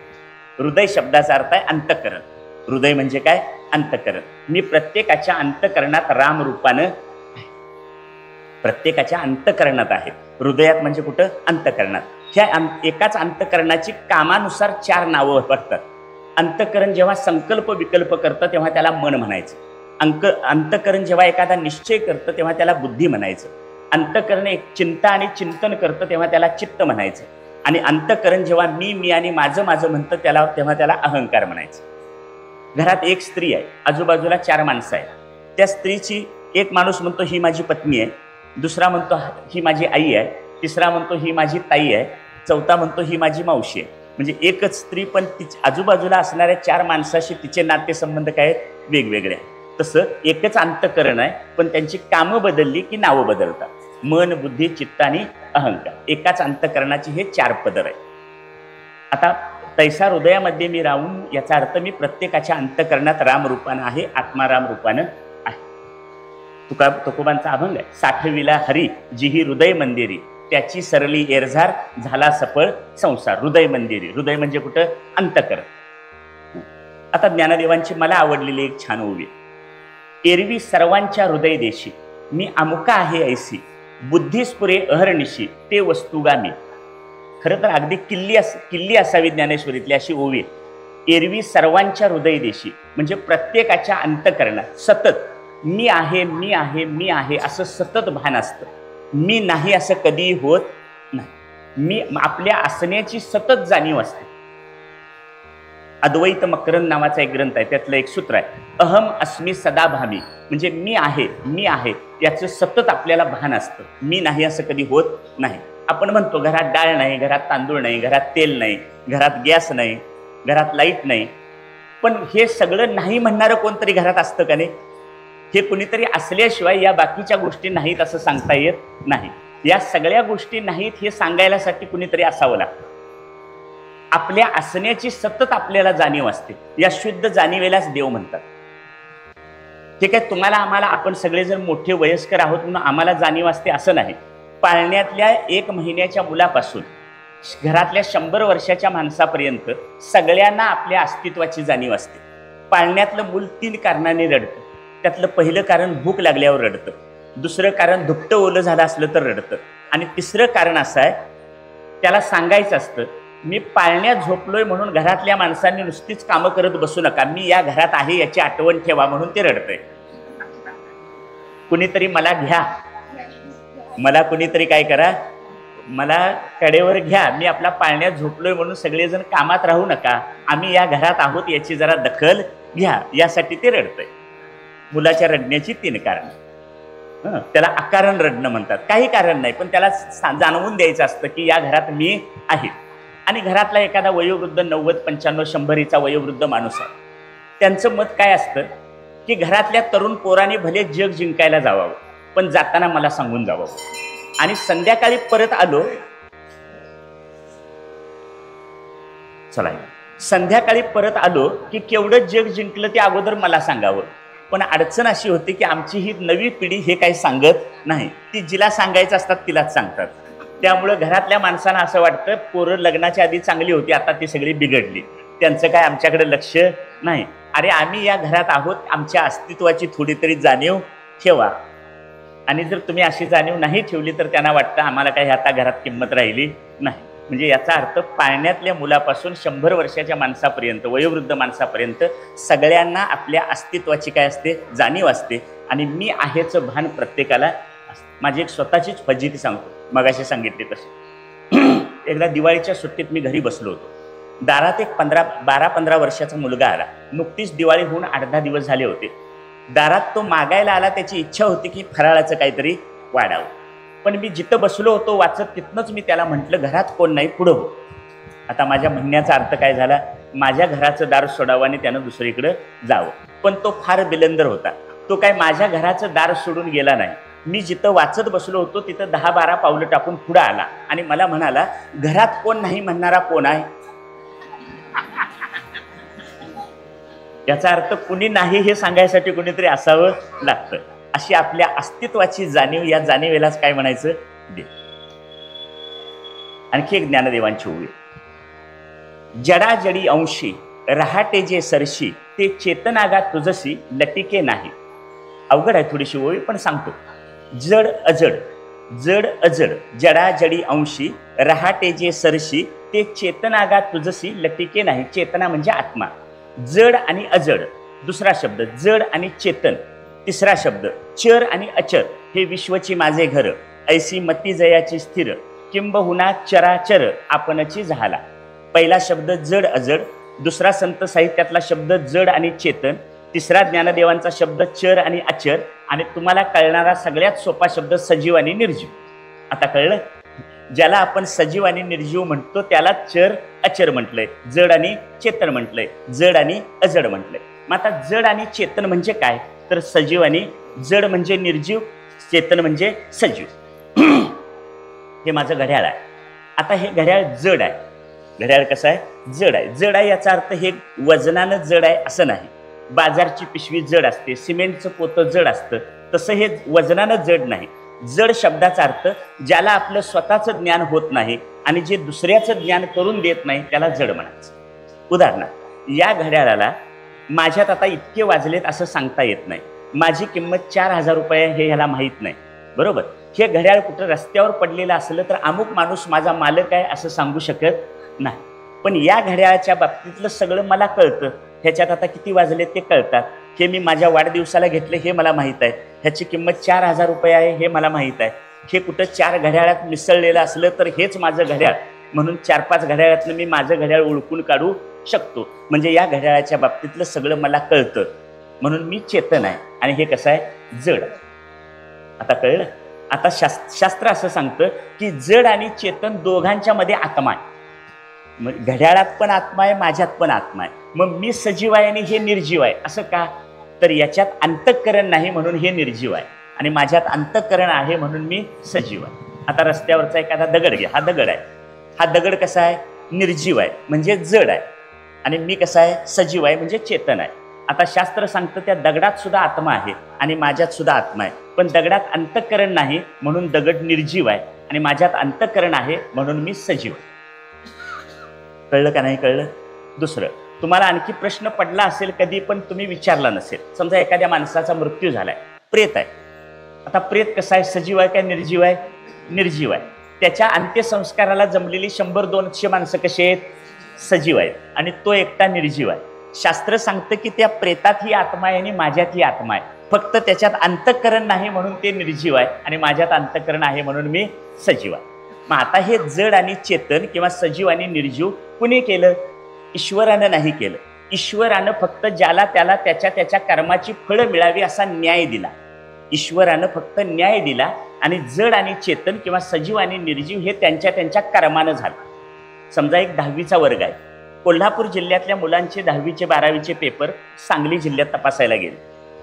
हृदय शब्दाचा अर्थ आहे अंतःकरण. हृदय म्हणजे काय? अंतःकरण. मी प्रत्येकाच्या अंतःकरणात रामरूपानं आहे, प्रत्येकाच्या अंतःकरणात आहे. हृदयात म्हणजे कुठं? अंतःकरणात. ह्या एकाच अंतःकरणाची कामानुसार 4 नावं पडतात. अंतःकरण जेव्हा संकल्प विकल्प करतं तेव्हा त्याला मन म्हणायचं. अंतःकरण जेव्हा एखादा निश्चय करतं तेव्हा त्याला बुद्धी म्हणायचं. अंतःकरण एक चिंता आणि चिंतन करतं तेव्हा त्याला चित्त म्हणायचं. आणि अंतःकरण जेव्हा मी मी आणि माझं माझं म्हणतं तेव्हा त्याला अहंकार म्हणायचं. घरात एक स्त्री आहे, आजूबाजूला 4 माणसं आहेत. त्या स्त्रीची एक माणूस म्हणतो ही माझी पत्नी आहे, दुसरा म्हणतो ही माझी आई आहे, तिसरा म्हणतो ही माझी ताई आहे, चौथा म्हणतो ही माझी मावशी आहे. म्हणजे एकच स्त्री, पण तिच्या आजूबाजूला असणाऱ्या 4 माणसाशी तिचे नातेसंबंध काय आहेत? वेगवेगळे आहेत. तसं एकच अंतःकरण आहे, पण त्यांची कामं बदलली की नावं बदलतात. मन, बुद्धी, चित्त आणि अहंकार. एकाच अंतःकरणाची हे 4 पदर आहेत. आता तैसा हृदयामध्ये मी राहून याचा अर्थ मी प्रत्येकाच्या अंतःकरणात रामरूपानं आहे, आत्मा रामरूपानं आहे. तुकोबांचा अभंग आहे, साठविला हरी जिही हृदय मंदिरी, त्याची सरली एरझार झाला सफळ संसार. हृदय मंदिरी. हृदय म्हणजे कुठं? अंतःकरण. आता ज्ञानदेवांची मला आवडलेली एक छान ओवी, एरवी सर्वांच्या हृदय देशी मी अमुका आहे ऐसी, बुद्धीस्पुरे अहर्निशी ते वस्तुगामी. खरं तर अगदी किल्ली असावी ज्ञानेश्वरीतली अशी ओवी. एरवी सर्वांच्या हृदय देशी म्हणजे प्रत्येकाच्या अंतःकरणात सतत मी आहे, मी आहे, मी आहे असं सतत भान असतं. मी नाही असं कधीही होत नाही. मी आपल्या असण्याची सतत जाणीव असते. अद्वैत मकरंद नावाचा एक ग्रंथ आहे, त्यातलं एक सूत्र आहे, अहम अस्मी सदा भामी. म्हणजे मी आहे, मी आहे याचं सतत आपल्याला भान असतं. मी नाही असं कधी होत नाही. आपण म्हणतो घरात डाळ नाही, घरात तांदूळ नाही, घरात तेल नाही, घरात गॅस नाही, घरात लाईट नाही, पण हे सगळं नाही म्हणणारं कोणतरी घरात असतं का नाही? हे कुणीतरी असल्याशिवाय या बाकीच्या गोष्टी नाहीत असं सांगता येत नाही. या सगळ्या गोष्टी नाहीत हे सांगायलासाठी कुणीतरी असावं लागतं. आपल्या असण्याची सतत आपल्याला जाणीव असते. या शुद्ध जाणीवेलाच देव म्हणतात. ठीक आहे, तुम्हाला आम्हाला आपण सगळेजण मोठे वयस्कर आहोत म्हणून आम्हाला जाणीव असते असं नाही. पाळण्यातल्या 1 महिन्याच्या मुलापासून घरातल्या 100 वर्षाच्या माणसापर्यंत सगळ्यांना आपल्या अस्तित्वाची जाणीव असते. पाळण्यातलं मूल 3 कारणाने रडतं. त्यातलं पहिलं कारण भूक लागल्यावर रडतं, दुसरं कारण दुपटं ओलं झालं असलं तर रडतं, आणि तिसरं कारण असं आहे, त्याला सांगायचं असतं मी पाळण्यात झोपलोय म्हणून घरातल्या माणसांनी नुसतीच कामं करत बसू नका, मी या घरात आहे याची आठवण ठेवा, म्हणून ते रडतंय. कुणीतरी मला घ्या, मला कुणीतरी काय करा, मला कडेवर घ्या, मी आपला पाळण्यात झोपलोय म्हणून सगळेजण कामात राहू नका, आम्ही या घरात आहोत याची जरा दखल घ्या, यासाठी ते रडतंय. मुलाच्या रडण्याची 3 कारण. त्याला अकारण रडणं म्हणतात. काही कारण नाही, पण त्याला जाणवून द्यायचं असतं की या घरात मी आहे. आणि घरातला एखादा वयोवृद्ध 90, 95, 100 वयोवृद्ध माणूस आहे, त्यांचं मत काय असतं की घरातल्या तरुण पोराने भले जग जिंकायला जावावं, पण जाताना मला सांगून जावं, आणि संध्याकाळी परत आलो, चला संध्याकाळी परत आलो की केवढं जग जिंकलं ते अगोदर मला सांगावं. पण अडचण अशी होती की आमची ही नवी पिढी हे काही सांगत नाही, ती जिला सांगायचं असतात तिलाच सांगतात. त्यामुळं घरातल्या माणसांना असं वाटतं पोरं लग्नाच्या आधी चांगली होती, आता ती सगळी बिघडली, त्यांचं काय आमच्याकडे लक्ष नाही. अरे आम्ही या घरात आहोत, आमच्या अस्तित्वाची थोडी तरी जाणीव ठेवा. आणि जर तुम्ही अशी जाणीव नाही ठेवली तर त्यांना वाटतं आम्हाला काही आता घरात किंमत राहिली नाही. म्हणजे याचा अर्थ पाळण्यातल्या मुलापासून 100 वर्षाच्या माणसापर्यंत, वयोवृद्ध माणसापर्यंत सगळ्यांना आपल्या अस्तित्वाची काय असते, जाणीव असते. आणि मी आहेचं भान प्रत्येकाला असते. माझी एक स्वतःचीच फजिती सांगतो, मगाशी सांगितली तशी. एकदा दिवाळीच्या सुट्टीत मी घरी बसलो होतो. दारात एक 12-15 वर्षाचा मुलगा आला. नुकतीच दिवाळी होऊन 8-10 दिवस झाले होते. दारात तो मागायला आला. त्याची इच्छा होती की फराळाचं काहीतरी वाढावं. पण मी जिथं बसलो होतो वाचत, तिथनंच मी त्याला म्हटलं घरात कोण नाही, पुढं हो. आता माझ्या म्हणण्याचा अर्थ काय झाला, माझ्या घराचं दार सोडावं आणि त्यानं दुसरीकडे जावं. पण तो फार बिलंदर होता. तो काय माझ्या घराचं दार सोडून गेला नाही. मी जिथं वाचत बसलो होतो तिथं 10-12 पावलं टाकून पुढं आला आणि मला म्हणाला घरात कोण नाही म्हणणारा कोण आहे. याचा अर्थ कुणी नाही हे सांगायसाठी कुणीतरी असावं लागतं. अशी आपल्या अस्तित्वाची जाणीव, या जाणीवेलाच काय म्हणायचं, दे. आणखी एक ज्ञानदेवांची ओवी, जडाजडी अंशी रहाटे जे सरशी, ते चेतनागा तुझसी लटिके नाही. अवघड आहे थोडीशी ओवी, पण सांगतो. जड अजड, जड अजड, जडाजडी अंशी रहाटे जे सरशी, ते चेतनागा तुझसी लटिके नाही. चेतना म्हणजे आत्मा. जड आणि अजड दुसरा शब्द, जड आणि चेतन तिसरा शब्द, चर आणि अचर, हे विश्वची माझे घर, ऐसी मती जयाची स्थिर, किंबहुना चराचर आपणची झाला. पहिला शब्द जड अजड, दुसरा संत साहित्यातला शब्द जड आणि चेतन, तिसरा ज्ञानदेवांचा शब्द चर आणि अचर, आणि तुम्हाला कळणारा सगळ्यात सोपा शब्द सजीव आणि निर्जीव. आता कळलं? ज्याला आपण सजीव आणि निर्जीव म्हणतो त्याला चर अचर म्हटलंय, जड आणि चेतन म्हटलंय, जड आणि अजड म्हटलंय. मग आता जड आणि चेतन म्हणजे काय, तर सजीव आणि जड म्हणजे निर्जीव, चेतन म्हणजे सजीव. हे माझं घड्याळ आहे. आता हे घड्याळ जड आहे. घड्याळ कसं आहे, जड आहे. जड आहे याचा अर्थ हे वजनानं जड आहे असं नाही. बाजारची पिशवी जड असते, सिमेंटचं पोतं जड असतं, तसं हे वजनानं जड नाही. जड शब्दाचा अर्थ ज्याला आपलं स्वतःचं ज्ञान होत नाही आणि जे दुसऱ्याचं ज्ञान करून देत नाही त्याला जड म्हणायचं. उदाहरणार्थ, या घड्याळाला माझ्यात आता इतके वाजलेत असं सांगता येत नाही. माझी किंमत 4000 रुपये हे ह्याला माहीत नाही, बरोबर. हे घड्याळ कुठं रस्त्यावर पडलेलं असलं तर अमुक माणूस माझा मालक आहे असं सांगू शकत नाही. पण या घड्याळाच्या बाबतीतलं सगळं मला कळतं. ह्याच्यात आता किती वाजले ते कळतात. हे मी माझ्या वाढदिवसाला घेतले हे मला माहीत आहे. ह्याची किंमत 4000 रुपये आहे हे मला माहीत आहे. हे कुठं 4 घड्याळात मिसळलेलं असलं तर हेच माझं घड्याळ, म्हणून 4-5 घड्याळातनं मी माझं घड्याळ ओळखून काढू शकतो. म्हणजे या घड्याळाच्या बाबतीतलं सगळं मला कळतं, म्हणून मी चेतन आहे. आणि हे कसं आहे, जड. आता कळलं? आता शास्त्र असं सांगतं की जड आणि चेतन दोघांच्या मध्ये आत्मा आहे. मग घड्याळात पण आत्मा आहे, माझ्यात पण आत्मा आहे. मग मी सजीव आहे आणि हे निर्जीव आहे असं का, तर याच्यात अंतःकरण नाही म्हणून हे निर्जीव आहे आणि माझ्यात अंतःकरण आहे म्हणून मी सजीव आहे. आता रस्त्यावरचा एखादा दगड घ्या, हा दगड आहे. हा दगड कसा आहे, निर्जीव आहे म्हणजे जड आहे, आणि मी कसा आहे सजीव आहे म्हणजे चेतन आहे. आता शास्त्र सांगतं त्या दगडात सुद्धा आत्मा आहे आणि माझ्यात सुद्धा आत्मा आहे, पण दगडात अंतःकरण नाही म्हणून दगड निर्जीव आहे, आणि माझ्यात अंतःकरण आहे म्हणून मी सजीव. कळलं का नाही कळलं? दुसरं, तुम्हाला आणखी प्रश्न पडला असेल कधी पण तुम्ही विचारला नसेल. समजा एखाद्या माणसाचा मृत्यू झालाय, प्रेत आहे. आता प्रेत कसा आहे, सजीव आहे काय निर्जीव आहे? निर्जीव आहे. त्याच्या अंत्यसंस्काराला जमलेली 100-200 माणसं कशी आहेत? सजीव आहेत, आणि तो एकटा निर्जीव आहे. शास्त्र सांगतं की त्या प्रेतात ही आत्मा आहे आणि माझ्यात ही आत्मा आहे, फक्त त्याच्यात अंतःकरण नाही म्हणून ते निर्जीव आहे, आणि माझ्यात अंतःकरण आहे म्हणून मी सजीव आहे. मग आता हे जड आणि चेतन किंवा सजीव आणि निर्जीव कुणी केलं? ईश्वरानं नाही केलं. ईश्वरानं फक्त ज्याला त्याला त्याच्या त्याच्या कर्माची फळं मिळावी असा न्याय दिला. ईश्वरानं फक्त न्याय दिला, आणि जड आणि चेतन किंवा सजीव आणि निर्जीव हे त्यांच्या त्यांच्या कर्मानं झालं. समजा एक 10वीचा वर्ग आहे. कोल्हापूर जिल्ह्यातल्या मुलांचे 10वीचे 12वीचे पेपर सांगली जिल्ह्यात तपासायला गेले.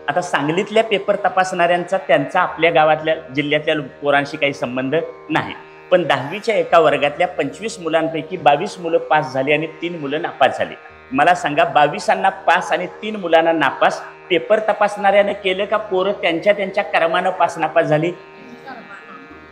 आता सांगलीतल्या पेपर तपासणाऱ्यांचा त्यांचा आपल्या गावातल्या जिल्ह्यातल्या पोरांशी काही संबंध नाही, पण 10वीच्या एका वर्गातल्या 25 मुलांपैकी 22 मुलं पास झाली आणि 3 मुलं नापास झाली. मला सांगा, 22 पास आणि 3 मुलांना नापास पेपर तपासणाऱ्यानं केलं का पोरं त्यांच्या त्यांच्या कर्मानं पास नापास झाली?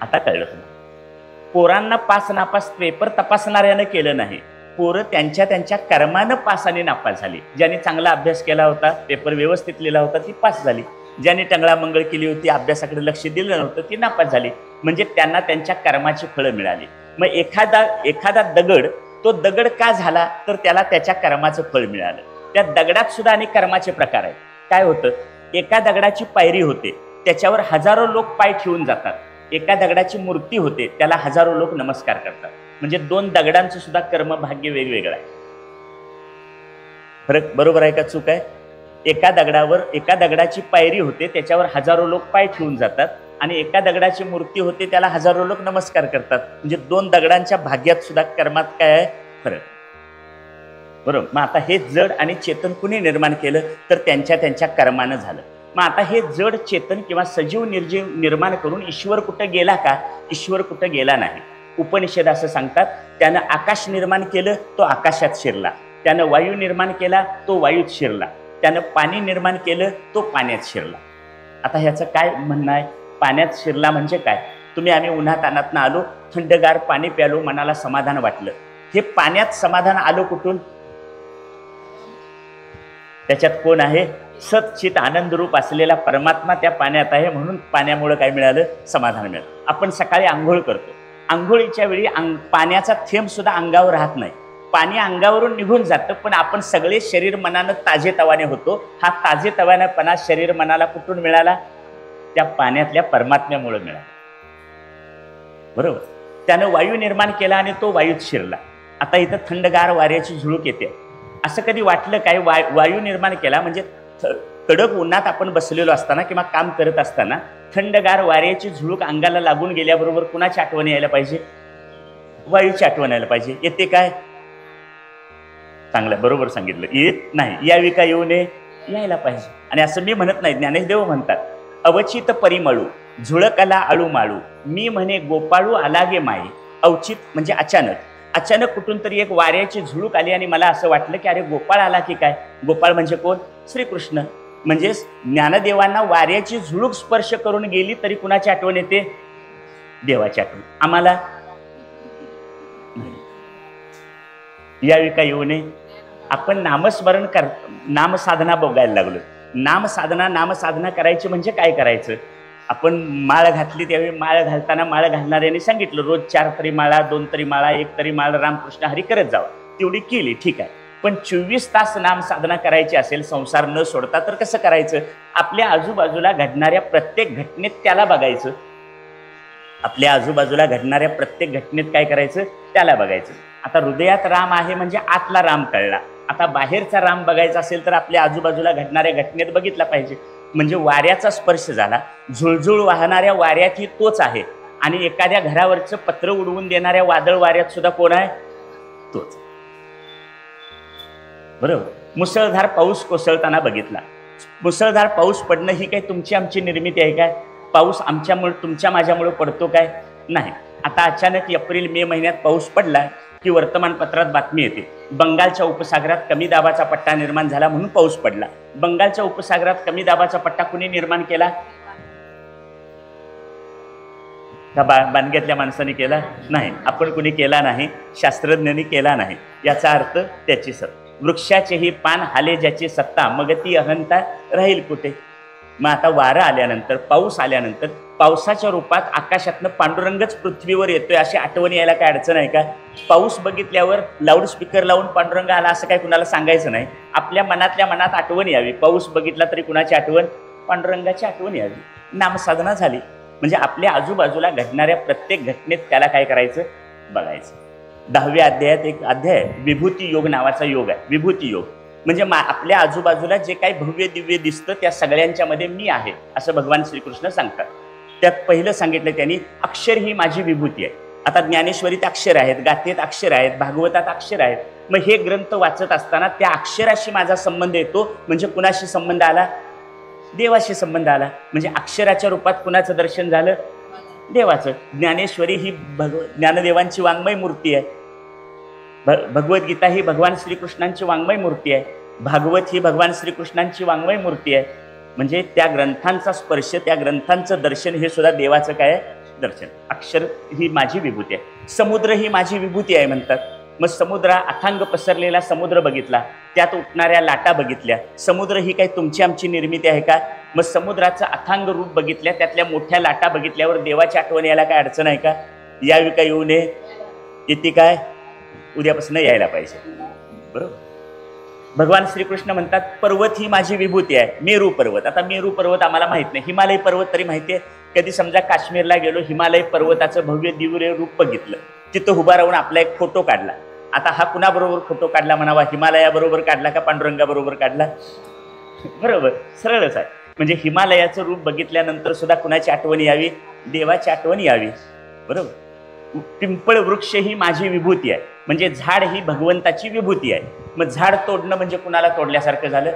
आता कळलं तुम्हाला? पोरांना पास नापास पेपर तपासणाऱ्यानं केलं नाही, पोरं त्यांच्या त्यांच्या कर्मानं पास आणि नापास झाली. ज्याने चांगला अभ्यास केला होता, पेपर व्यवस्थित लिहिला होता, ती पास झाली. ज्याने टंगळामंगळ केली होती, अभ्यासाकडे लक्ष दिलं नव्हतं, ती नापास झाली. म्हणजे त्यांना त्यांच्या कर्माची फळं मिळाली. मग एखादा दगड, तो दगड का झाला तर त्याला त्याच्या कर्माचं फळ मिळालं. त्या दगडात सुद्धा अनेक कर्माचे प्रकार आहेत. काय होतं, एका दगडाची पायरी होते, त्याच्यावर हजारो लोक पाय ठेवून जातात. एका दगडाची मूर्ती होते, त्याला हजारो लोक नमस्कार करतात. म्हणजे 2 दगडांचं सुद्धा कर्म भाग्य वेगवेगळं आहे. फरक बरोबर आहे का चूक आहे? एका दगडाची पायरी होते, त्याच्यावर हजारो लोक पाय ठेवून जातात, आणि एका दगडाची मूर्ती होते, त्याला हजारो लोक नमस्कार करतात. म्हणजे 2 दगडांच्या भाग्यात सुद्धा कर्मात काय आहे? फरक. बरोबर. मग आता हे जड आणि चेतन कुणी निर्माण केलं तर त्यांच्या त्यांच्या कर्मानं झालं. मग आता हे जड चेतन किंवा सजीव निर्जीव निर्माण करून ईश्वर कुठं गेला का? ईश्वर कुठं गेला नाही. उपनिषद असं सांगतात, त्यानं आकाश निर्माण केलं, तो आकाशात शिरला. त्यानं वायू निर्माण केला, तो वायूत शिरला. त्यानं पाणी निर्माण केलं, तो पाण्यात शिरला. आता ह्याचं काय म्हणणं आहे? पाण्यात शिरला म्हणजे काय? आम्ही उन्हातानातनं आलो, थंडगार पाणी प्यालो, मनाला समाधान वाटलं. हे पाण्यात समाधान आलो कुठून? त्याच्यात कोण आहे? सच्चित आनंद रूप असलेला परमात्मा त्या पाण्यात आहे, म्हणून पाण्यामुळे काय मिळालं? समाधान मिळालं. आपण सकाळी आंघोळ करतो, आंघोळीच्या वेळी पाण्याचा थेंब सुद्धा अंगावर राहत नाही, पाणी अंगावरून निघून जातं, पण आपण सगळे शरीर मनानं ताजेतवाने होतो. हा ताजेतवानेपणा शरीर मनाला कुठून मिळाला? त्या पाण्यातल्या परमात्म्यामुळे मिळाला. बरोबर. त्यानं वायू निर्माण केला आणि तो वायूत शिरला. आता इथं थंडगार वाऱ्याची झुळूक येते. असं कधी वाटलं काय? वायू निर्माण केला म्हणजे कडक उन्हात आपण बसलेलो असताना किंवा काम करत असताना थंडगार वाऱ्याची झुळूक अंगाला लागून गेल्याबरोबर कुणाची आठवण यायला पाहिजे? वायूची आठवण यायला पाहिजे. येते काय? चांगलं, बरोबर सांगितलं. येत नाही. यावी का येऊ नये? यायला पाहिजे. आणि असं मी म्हणत नाही, ज्ञानेश्वर म्हणतात, अवचित परिमळू झुळकला आळू माळू, मी म्हणे गोपाळू आलागे माये. अवचित म्हणजे अचानक. अचानक कुठून तरी एक वाऱ्याची झुळूक आली आणि मला असं वाटलं की अरे गोपाळ आला की काय? गोपाळ म्हणजे कोण? श्रीकृष्ण. म्हणजे ज्ञानदेवांना वाऱ्याची झुळूक स्पर्श करून गेली तरी कुणाची आठवण येते? देवाची आठवण. आम्हाला यावी का येऊ नये? आपण नामस्मरण नामसाधना बघायला लागलो. नामसाधना करायची म्हणजे काय करायचं? आपण माळ घातली त्यावेळी माळ घालताना माळ घालणाऱ्यांनी सांगितलं रोज 4 तरी माळा, 2 तरी माळा, 1 तरी माळ रामकृष्ण हरी करत जावा. तेवढी केली, ठीक आहे. पण 24 तास नामसाधना करायची असेल संसार न सोडता तर कसं करायचं? आपल्या आजूबाजूला घडणाऱ्या प्रत्येक घटनेत त्याला बघायचं. आपल्या आजूबाजूला घडणाऱ्या प्रत्येक घटनेत काय करायचं? त्याला बघायचं. आता हृदयात राम आहे म्हणजे आतला राम कळला. आता बाहेरचा राम बघायचा असेल तर आपल्या आजूबाजूला घडणाऱ्या घटनेत बघितला पाहिजे. म्हणजे वाऱ्याचा स्पर्श झाला, झुळझुळ वाहणाऱ्या वाऱ्यातही तोच आहे, आणि एखाद्या घरावरचं पत्र उडवून देणाऱ्या वादळ वाऱ्यात सुद्धा कोण आहे? तोच. बरोबर. मुसळधार पाऊस कोसळताना बघितला. मुसळधार पाऊस पडणं ही काय तुमची आमची निर्मिती आहे काय? पाऊस आमच्यामुळे तुमच्या माझ्यामुळे पडतो काय? नाही. आता अचानक एप्रिल मे महिन्यात पाऊस पडला, की वर्तमानपत्रात बातमी येते, बंगालच्या उपसागरात कमी दाबाचा पट्टा निर्माण झाला म्हणून पाऊस पडला. बंगालच्या उपसागरात कमी दाबाचा पट्टा कुणी निर्माण केला? का बांधग्यातल्या माणसाने केला नाही? आपण कुणी केला नाही, शास्त्रज्ञांनी केला नाही. याचा अर्थ त्याची सत्ता. वृक्षाचेही पान हाले ज्याची सत्ता, मग ती अहंता राहील कुठे? मग आता वारं आल्यानंतर, पाऊस आल्यानंतर, पावसाच्या रूपात आकाशातनं पांडुरंगच पृथ्वीवर येतोय अशी आठवण यायला काय अडचण आहे का? पाऊस बघितल्यावर लाऊडस्पीकर लावून पांडुरंग आला असं काय कुणाला सांगायचं नाही. आपल्या मनातल्या मनात आठवण यावी. पाऊस बघितला तरी कुणाची आठवण? पांडुरंगाची आठवण यावी. नामसाधना झाली. म्हणजे आपल्या आजूबाजूला घडणाऱ्या प्रत्येक घटनेत त्याला काय करायचं? बघायचं. 10व्या अध्यायात एक अध्याय आहे, विभूती योग नावाचा योग आहे. विभूती योग म्हणजे आपल्या आजूबाजूला जे काही भव्य दिव्य दिसतं त्या सगळ्यांच्या मध्ये मी आहे असं भगवान श्रीकृष्ण सांगतात. त्यात पहिलं सांगितलं त्यांनी, अक्षर ही माझी विभूती आहे. आता ज्ञानेश्वरीत अक्षर आहेत, गाथेत अक्षर आहेत, भागवतात अक्षर आहेत. मग हे ग्रंथ वाचत असताना त्या अक्षराशी माझा संबंध येतो. म्हणजे कुणाशी संबंध आला? देवाशी संबंध आला. म्हणजे अक्षराच्या रूपात कुणाचं दर्शन झालं? देवाचं. ज्ञानेश्वरी ही ज्ञानदेवांची वाङ्मय मूर्ती आहे. भगवद्गीता ही भगवान श्रीकृष्णांची वाङ्मय मूर्ती आहे. भागवत ही भगवान श्रीकृष्णांची वाङ्मय मूर्ती आहे. म्हणजे त्या ग्रंथांचा स्पर्श, त्या ग्रंथांचं दर्शन हे सुद्धा देवाचं काय आहे? दर्शन. अक्षर ही माझी विभूती आहे. समुद्र ही माझी विभूती आहे म्हणतात. मग समुद्र, अथांग पसरलेला समुद्र बघितला, त्यात उठणाऱ्या लाटा बघितल्या. समुद्र ही काही तुमची आमची निर्मिती आहे का? मग समुद्राचं अथांग रूप बघितल्या, त्यातल्या मोठ्या लाटा बघितल्यावर देवाची आठवण यायला काय अडचण आहे का? यावी का येऊ नये? किती काय? उद्यापासून यायला पाहिजे. बरोबर. भगवान श्रीकृष्ण म्हणतात, पर्वत ही माझी विभूती आहे. मेरू पर्वत. आता मेरू पर्वत आम्हाला माहित नाही, हिमालय पर्वत तरी माहिती आहे. कधी समजा काश्मीरला गेलो, हिमालय पर्वताचं भव्य दिव्य रूप बघितलं, तिथं उभा राहून आपला एक फोटो काढला. आता हा कुणाबरोबर फोटो काढला म्हणावा? हिमालयाबरोबर काढला का पांडुरंगाबरोबर काढला? बरोबर, सरळच आहे. म्हणजे हिमालयाचं रूप बघितल्यानंतर सुद्धा कुणाची आठवण यावी? देवाची आठवण यावी. बरोबर. पिंपळ वृक्ष ही माझी विभूती आहे. म्हणजे झाड ही भगवंताची विभूती आहे. मग झाड तोडणं म्हणजे कुणाला तोडल्यासारखं झालं?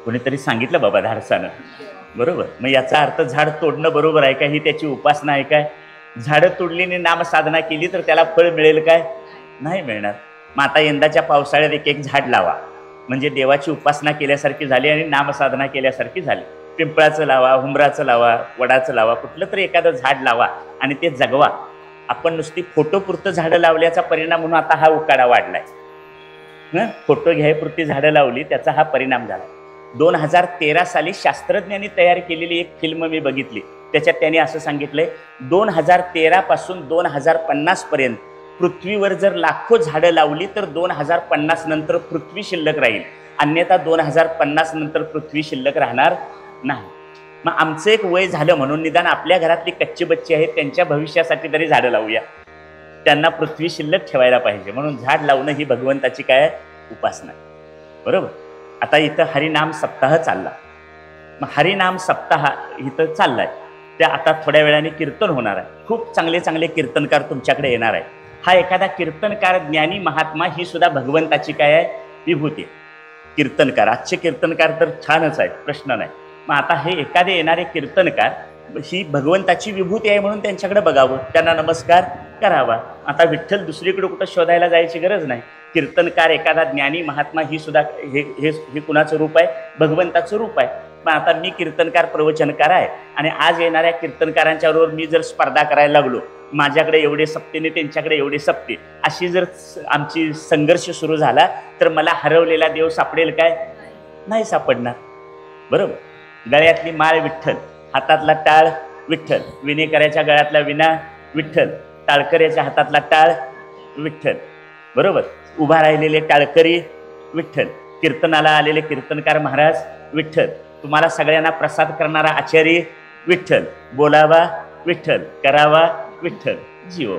कोणीतरी सांगितलं बाबा धाडसानं. बरोबर. मग याचा अर्थ झाड तोडणं बरोबर आहे का? ही त्याची उपासना आहे काय? झाडं तोडलीने नामसाधना केली तर त्याला फळ मिळेल काय? नाही मिळणार. मग आता यंदाच्या पावसाळ्यात एक एक झाड लावा, म्हणजे देवाची उपासना केल्यासारखी झाली आणि नामसाधना केल्यासारखी झाली. पिंपळाचं लावा, हुंबराचं लावा, वडाचं लावा, कुठलं तरी एखादं झाड लावा आणि ते जगवा. आपण नुसती फोटोपुरतं झाडं लावल्याचा परिणाम म्हणून आता हा उकाडा वाढलाय. फोटो घ्यायपुरती झाडं लावली, त्याचा हा परिणाम झाला. 2013 साली शास्त्रज्ञांनी तयार केलेली एक फिल्म मी बघितली. त्याच्यात त्यांनी असं सांगितलंय, 2013 पासून 2050 पर्यंत पृथ्वीवर जर लाखो झाडं लावली तर 2050 नंतर पृथ्वी शिल्लक राहील, अन्यथा 2050 नंतर पृथ्वी शिल्लक राहणार नाही. मग आमचं एक वय झालं म्हणून निदान आपल्या घरातली कच्ची बच्ची आहेत त्यांच्या भविष्यासाठी तरी झाडं लावूया. त्यांना पृथ्वी शिल्लक ठेवायला पाहिजे म्हणून झाड लावणं ही भगवंताची काय उपासना. बरोबर. आता इथं हरिनाम सप्ताह चालला. मग हरिनाम सप्ताह इथं चाललाय. त्या आता थोड्या वेळाने कीर्तन होणार आहे. खूप चांगले चांगले कीर्तनकार तुमच्याकडे येणार आहे. हा एखादा कीर्तनकार ज्ञानी महात्मा ही सुद्धा भगवंताची काय आहे? विभूती. कीर्तनकार, आजचे कीर्तनकार तर छानच आहेत, प्रश्न नाही. मग आता हे एखादे येणारे कीर्तनकार ही भगवंताची विभूती आहे म्हणून त्यांच्याकडे बघावं, त्यांना नमस्कार करावा. आता विठ्ठल दुसरीकडे कुठं शोधायला जायची गरज नाही. कीर्तनकार एखादा ज्ञानी महात्मा ही सुद्धा हे कुणाचं रूप आहे? भगवंताचं रूप आहे. पण आता मी कीर्तनकार प्रवचनकार आहे आणि आज येणाऱ्या कीर्तनकारांच्या बरोबर मी जर स्पर्धा करायला लागलो, माझ्याकडे एवढे सप्तेने त्यांच्याकडे एवढे सप्ते, अशी जर आमची संघर्ष सुरू झाला तर मला हरवलेला देव सापडेल काय? नाही सापडणार. बरोबर. गळ्यातली माळ विठ्ठल, हातातला टाळ विठ्ठल, विणेकऱ्याच्या गळ्यातला विणा विठ्ठल, टाळकऱ्याच्या हातातला टाळ विठ्ठल. बरोबर. उभा राहिलेले टाळकरी विठ्ठल, कीर्तनाला आलेले कीर्तनकार महाराज विठ्ठल, तुम्हाला सगळ्यांना प्रसाद करणारा आचार्य विठ्ठल, बोलावा विठ्ठल, करावा विठ्ठल, जीव.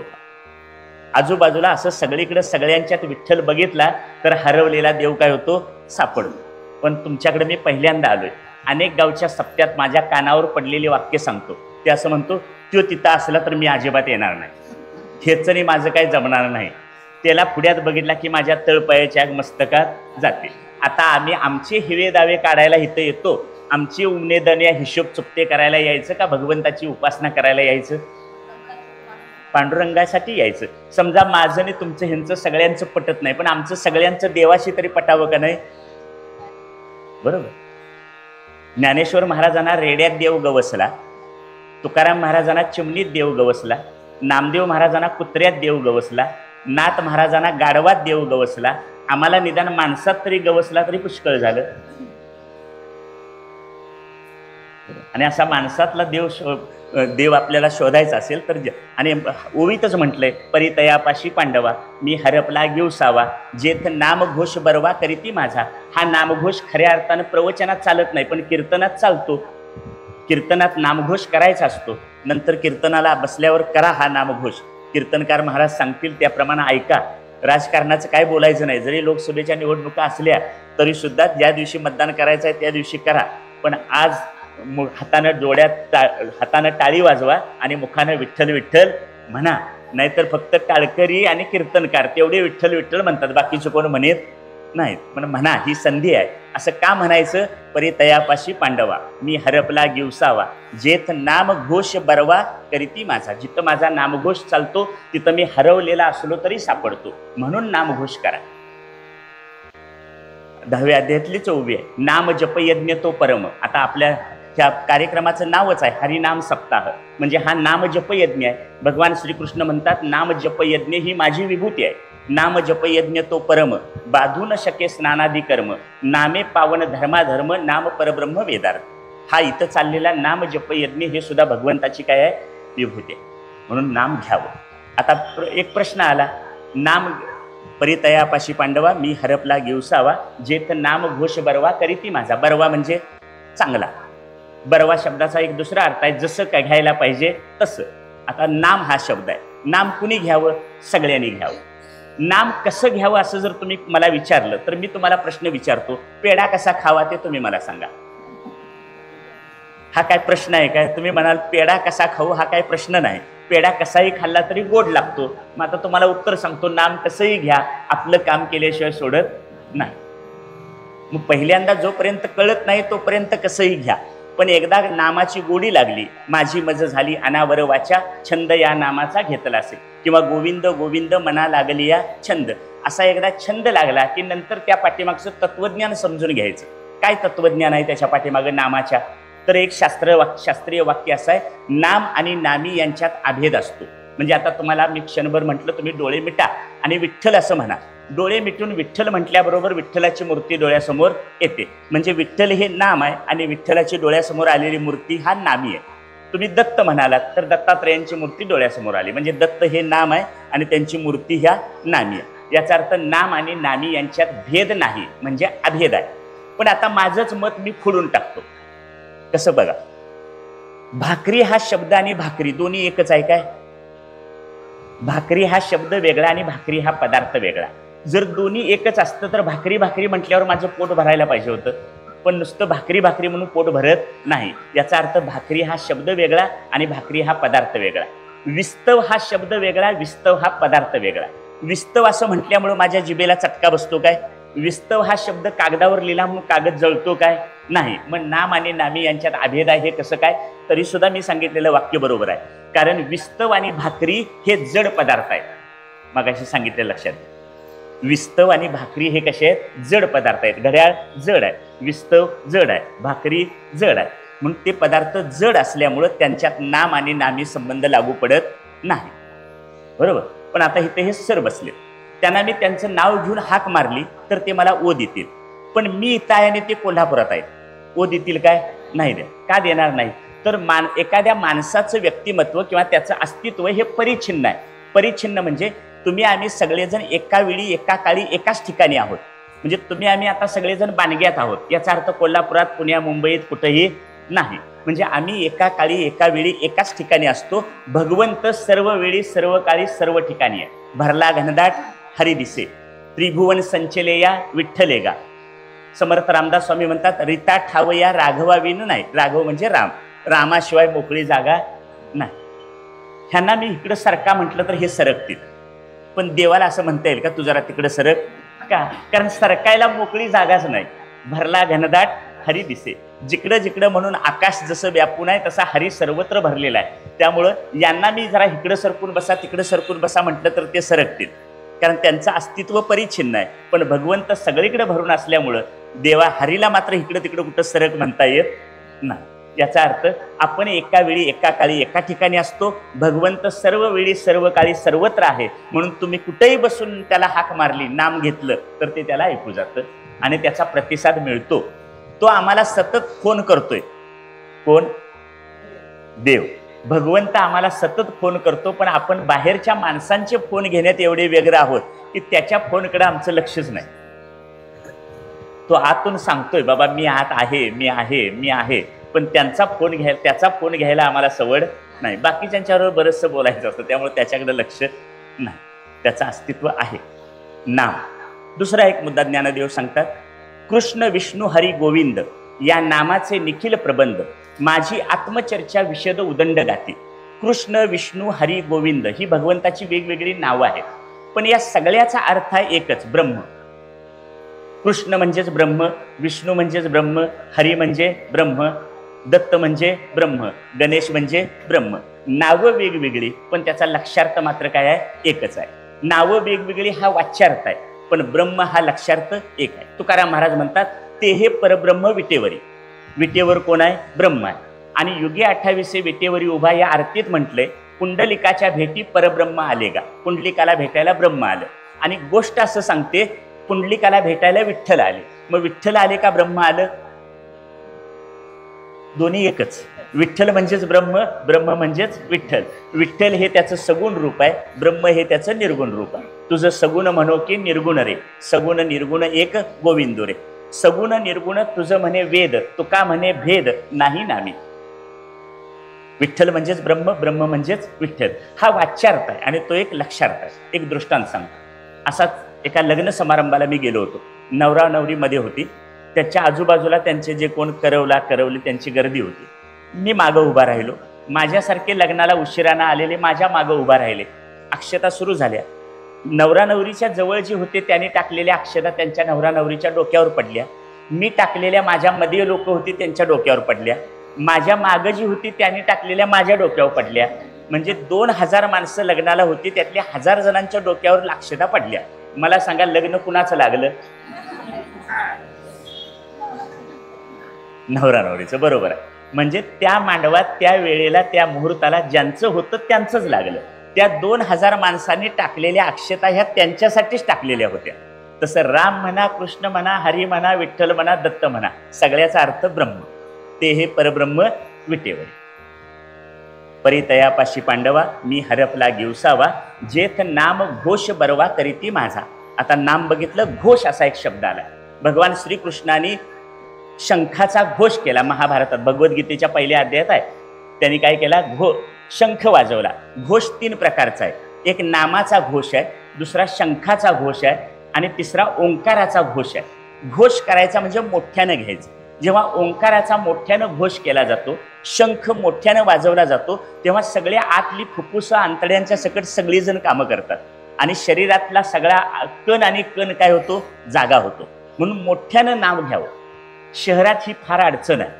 आजूबाजूला असं सगळीकडे सगळ्यांच्यात विठ्ठल बघितला तर हरवलेला देव काय होतो? सापडतो. पण तुमच्याकडे मी पहिल्यांदा आलोय. अनेक गावच्या सप्त्यात माझ्या कानावर पडलेले वाक्य सांगतो. ते असं म्हणतो, तो तिथं असला तर मी अजिबात येणार नाही, खेचणी माझं काही जमणार नाही, त्याला पुढ्यात बघितला की माझ्या तळपायाच्या मस्तकात जाते. आता आम्ही आमचे हिवे दावे काढायला इथं येतो, आमची उमनेदन या हिशोब चुकते करायला यायचं का भगवंताची उपासना करायला यायचं? पांडुरंगासाठी यायचं. समजा माझं आणि तुमचं ह्यांचं सगळ्यांचं पटत नाही, पण आमचं सगळ्यांचं देवाशी तरी पटावं का नाही? बरोबर. ज्ञानेश्वर महाराजांना रेड्यात देव गवसला, तुकाराम महाराजांना चिमणीत देव गवसला, नामदेव महाराजांना कुत्र्यात देव गवसला, नाथ महाराजांना गाढवात देव गवसला, आम्हाला निदान माणसात तरी गवसला तरी पुष्कळ झालं. आणि असा माणसातला देव आपल्याला शोधायचा असेल तर आणि ओवीतच म्हटलंय, परितयापाशी पांडवा मी हरपला गिवसावा, जेथ नामघोष बरवा करीती माझा. हा नामघोष खऱ्या अर्थानं प्रवचनात चालत नाही, पण कीर्तनात चालतो. कीर्तनात नामघोष करायचा असतो. नंतर कीर्तनाला बसल्यावर करा हा नामघोष. कीर्तनकार महाराज सांगतील त्याप्रमाणे ऐका. राजकारणाचं काय बोलायचं नाही. जरी लोकसभेच्या निवडणुका असल्या तरी सुद्धा ज्या दिवशी मतदान करायचं आहे त्या दिवशी करा, पण आज हातानं टाळी वाजवा आणि मुखानं विठ्ठल विठ्ठल म्हणा. नाहीतर फक्त टाळकरी आणि कीर्तनकार तेवढे विठ्ठल विठ्ठल म्हणतात, बाकीचे कोण म्हणत नाहीत. पण म्हणा, ही संधी आहे. असं का म्हणायचं? परितयापाशी पांडवा मी हरपला गिवसावा, जेथ नामघोष बरवा करीती माझा. जिथं माझा नामघोष चालतो तिथं मी हरवलेला असलो तरी सापडतो, म्हणून नामघोष करा. 10व्या अध्यायातलीच ओवी आहे, नाम जप यज्ञ तो परम. आता आपल्या ह्या कार्यक्रमाचं नावच आहे हरिनाम सप्ताह, म्हणजे हा नाम जप यज्ञ आहे. भगवान श्रीकृष्ण म्हणतात, नाम जप यज्ञ ही माझी विभूती आहे. नाम जप यज्ञ तो परम, बाधू न शके स्नानादी कर्म, नामे पावन धर्माधर्म, नाम परब्रह्म वेदार्थ. हा इथं चाललेला नाम जप यज्ञ हे सुद्धा भगवंताची काय आहे? विभूती आहे. म्हणून नाम घ्यावं. आता एक प्रश्न आला, नाम परितयापाशी पांडवा मी हरपला गिवसावा, जेथ नाम घोष बरवा करीती माझा. बरवा म्हणजे चांगला. बरवा शब्दाचा एक दुसरा अर्थ आहे, जसं काय घ्यायला पाहिजे तसं. आता नाम हा शब्द आहे. नाम कुणी घ्यावं? सगळ्यांनी घ्यावं. नाम कसं घ्यावं असं जर तुम्ही मला विचारलं तर मी तुम्हाला प्रश्न विचारतो, पेढा कसा खावा ते तुम्ही मला सांगा. हा काय प्रश्न आहे काय? तुम्ही म्हणाल पेढा कसा खाऊ, हा काय प्रश्न नाही. पेढा कसाही खाल्ला तरी गोड लागतो. मग आता तुम्हाला उत्तर सांगतो, नाम कसंही घ्या, आपलं काम केल्याशिवाय सोडत नाही. मग पहिल्यांदा जोपर्यंत कळत नाही तोपर्यंत कसंही घ्या, पण एकदा नामाची गोडी लागली, माझी मज झाली अनावर वाचा, छंद या नामाचा घेतला असेल, किंवा गोविंद गोविंद मना लागली या छंद, असा एकदा छंद लागला की नंतर त्या पाठीमागचं तत्वज्ञान समजून घ्यायचं. काय तत्वज्ञान आहे त्याच्या पाठीमागं नामाच्या? तर एक शास्त्रीय वाक्य असं आहे, नाम आणि नामी यांच्यात अभेद असतो. म्हणजे आता तुम्हाला मी क्षणभर म्हटलं, तुम्ही डोळे मिटा आणि विठ्ठल असं म्हणा. डोळे मिटून विठ्ठल म्हटल्याबरोबर विठ्ठलाची मूर्ती डोळ्यासमोर येते. म्हणजे विठ्ठल हे नाम आहे आणि विठ्ठलाची डोळ्यासमोर आलेली मूर्ती हा नामी आहे. तुम्ही दत्त म्हणालात तर दत्तात्रयांची मूर्ती डोळ्यासमोर आली. म्हणजे दत्त हे नाम आहे आणि त्यांची मूर्ती ह्या नामी आहे. याचा अर्थ नाम आणि नामी यांच्यात भेद नाही, म्हणजे अभेद आहे. पण आता माझंच मत मी फोडून टाकतो. कसं बघा, भाकरी हा शब्द आणि भाकरी दोन्ही एकच आहे काय? भाकरी हा शब्द वेगळा आणि भाकरी हा पदार्थ वेगळा. जर दोन्ही एकच असतं तर भाकरी भाकरी म्हटल्यावर माझं पोट भरायला पाहिजे होतं, पण नुसतं भाकरी भाकरी म्हणून पोट भरत नाही. याचा अर्थ भाकरी हा शब्द वेगळा आणि भाकरी हा पदार्थ वेगळा. विस्तव हा शब्द वेगळा, विस्तव हा पदार्थ वेगळा. विस्तव असं म्हटल्यामुळं माझ्या जिभेला चटका बसतो काय? विस्तव हा शब्द कागदावर लिहिला म्हणून कागद जळतो काय? नाही. मग नाम आणि नामी यांच्यात अभेद आहे हे कसं काय? तरी सुद्धा मी सांगितलेलं वाक्य बरोबर आहे. कारण विस्तव आणि भाकरी हे जड पदार्थ आहेत. मगाशी सांगितलं लक्षात. विस्तव आणि भाकरी हे कसे आहेत? जड पदार्थ आहेत. घड्याळ जड आहे, विस्तव जड आहे, भाकरी जड आहे. म्हणून ते पदार्थ जड असल्यामुळं त्यांच्यात नाम आणि नामी संबंध लागू पडत नाही. बरोबर. पण आता इथे हे सर बसले, त्यांना मी त्यांचं नाव घेऊन हाक मारली तर ते मला ओ देतील. पण मी इथं आहे आणि ते कोल्हापुरात आहेत, ओ देतील काय? नाही दे. का देणार नाही? तर एखाद्या माणसाचं व्यक्तिमत्व किंवा त्याचं अस्तित्व हे परिच्छिन्न आहे. परिच्छिन्न म्हणजे तुम्ही आम्ही सगळेजण एका वेळी एका काळी एकाच ठिकाणी आहोत. म्हणजे तुम्ही आम्ही आता सगळेजण बाणग्यात आहोत, याचा अर्थ कोल्हापुरात, पुण्या, मुंबईत कुठेही नाही. म्हणजे आम्ही एका काळी एका वेळी एकाच ठिकाणी असतो. भगवंत सर्व वेळी सर्व काळी सर्व ठिकाणी आहे. भरला घनदाट हरी दिसे, त्रिभुवन संचलेया विठ्ठलेगा. समर्थ रामदास स्वामी म्हणतात, रीता ठावया राघवाविन नाही. राघव म्हणजे राम, रामाशिवाय मोकळी जागा नाही. ह्यांना मी इकडं सरका म्हटलं तर हे सरकतील, पण देवाला असं म्हणता येईल का तू जरा तिकडं सरक? का? कारण सरकायला मोकळी जागाच नाही. भरला घनदाट हरी दिसे, जिकडं जिकडं म्हणून आकाश जसं व्यापून आहे तसा हरी सर्वत्र भरलेला आहे. त्यामुळं यांना मी जरा इकडं सरकून बसा तिकडं सरकून बसा म्हटलं तर ते सरकतील, कारण त्यांचं अस्तित्व परिच्छिन्न आहे. पण भगवंत सगळीकडे भरून असल्यामुळं देवा हरीला मात्र इकडं तिकडं कुठं सरक म्हणता येत नाही. याचा अर्थ आपण एका वेळी एका काळी एका ठिकाणी असतो, भगवंत सर्व वेळी सर्व काळी सर्वत्र आहे. म्हणून तुम्ही कुठेही बसून त्याला हाक मारली, नाम घेतलं तर ते त्याला ऐकू जातं आणि त्याचा प्रतिसाद मिळतो. तो आम्हाला सतत फोन करतोय. कोण? देव. भगवंत आम्हाला सतत फोन करतो, पण आपण बाहेरच्या माणसांचे फोन घेण्यात एवढे व्यग्र आहोत की त्याच्या फोनकडे आमचं लक्षच नाही. तो आतून सांगतोय बाबा मी आत आहे, मी आहे, मी आहे, पण त्याचा फोन घ्यायला आम्हाला सवड नाही. बाकीच्यांच्याबरोबर बरंचसं बोलायचं असतं, त्यामुळे त्याच्याकडे लक्ष नाही. त्याचं अस्तित्व आहे नाम. दुसरा एक मुद्दा ज्ञानदेव सांगतात, कृष्ण विष्णू हरी गोविंद या नामाचे निखिल प्रबंध माझी आत्मचर्चा विशद उदंड गाती. कृष्ण विष्णू हरी गोविंद ही भगवंताची वेगवेगळी नावं आहेत, पण या सगळ्याचा अर्थ आहे एकच, ब्रह्म. कृष्ण म्हणजेच ब्रह्म, विष्णू म्हणजेच ब्रह्म, हरी म्हणजे ब्रह्म, दत्त म्हणजे ब्रह्म, गणेश म्हणजे ब्रह्म. नावं वेगवेगळी पण त्याचा लक्षार्थ मात्र काय आहे? एकच आहे. नावं वेगवेगळी हा वाच्यार्थ आहे, पण ब्रह्म हा लक्षार्थ एक आहे. तुकाराम महाराज म्हणतात, ते हे परब्रह्म विटेवरी. विटेवर कोण आहे? ब्रह्म आहे. आणि युगे 28 विटेवरी उभा या आरतीत म्हटलंय, पुंडलिकाच्या भेटी परब्रह्म आले गा. पुंडलिकाला भेटायला ब्रह्म आलं. आणि गोष्ट असं सांगते, पुंडलिकाला भेटायला विठ्ठल आले. मग विठ्ठल आले का ब्रह्म आलं? दोन्ही एकच. विठ्ठल म्हणजेच ब्रह्म, ब्रह्म म्हणजेच विठ्ठल. विठ्ठल हे त्याचं सगुण रूप आहे, ब्रह्म हे त्याचं निर्गुण रूप आहे. तुझं सगुण म्हणो की निर्गुण रे, सगुण निर्गुण एक गोविंदो रे. सगुण निर्गुण तुझं म्हणे वेद, तुका म्हणे भेद नाही नामी. विठ्ठल म्हणजेच ब्रह्म, ब्रह्म म्हणजेच विठ्ठल. हा वाच्यार्थ आहे आणि तो एक लक्षार्थ आहे. एक दृष्टांत सांगतो. असाच एका लग्न समारंभाला मी गेलो होतो. नवरा नवरीमध्ये होती. त्याच्या आजूबाजूला त्यांचे जे कोण करवली त्यांची गर्दी होती. मी मागं उभा राहिलो. माझ्यासारखे लग्नाला उशिरानं आलेले माझ्या मागं उभा राहिले. अक्षता सुरू झाल्या. नवरा नवरीच्या जवळ जी होते त्यांनी टाकलेल्या अक्षता त्यांच्या नवरा नवरीच्या डोक्यावर पडल्या. मी टाकलेल्या माझ्या मध्ये लोक होती त्यांच्या डोक्यावर पडल्या. माझ्या मागं जी होती त्यांनी टाकलेल्या माझ्या डोक्यावर पडल्या. म्हणजे 2000 माणसं लग्नाला होती, त्यातल्या 1000 जणांच्या डोक्यावर अक्षता पडल्या. मला सांगा, लग्न कुणाचं लागलं? नवरा नवरीचं. बरोबर आहे. म्हणजे त्या मांडवात त्या वेळेला त्या मुहूर्ताला ज्यांचं होतं त्यांचंच लागलं. त्या 2000 माणसांनी टाकलेल्या अक्षता ह्या त्यांच्यासाठीच टाकलेल्या होत्या. तसं राम म्हणा, कृष्ण म्हणा, हरी म्हणा, विठ्ठल म्हणा, दत्त म्हणा, सगळ्याचा अर्थ ब्रह्म. ते हे परब्रह्म विटेवरी. परितयापाशी पांडवा मी हरपला गिवसावा, जेथ नाम घोष बरवा करीती माझा. आता नाम बघितलं, घोष असा एक शब्द आला. भगवान श्रीकृष्णाने शंखाचा घोष केला. महाभारतात भगवद्गीतेच्या पहिल्या अध्यायात आहे. त्यांनी काय केला? शंख वाजवला. घोष 3 प्रकारचा आहे. एक नामाचा घोष आहे, दुसरा शंखाचा घोष आहे आणि तिसरा ओंकाराचा घोष आहे. घोष करायचा म्हणजे मोठ्यानं घ्यायचं. जेव्हा ओंकाराचा मोठ्यानं घोष केला जातो, शंख मोठ्यानं वाजवला जातो, तेव्हा सगळ्या आतली फुफ्फुसं आंतड्यांच्या सकट सगळीजण कामं करतात आणि शरीरातला सगळा कण आणि कण काय होतो? जागा होतो. म्हणून मोठ्यानं नाव घ्यावं. शहरात ही फार अडचण आहे,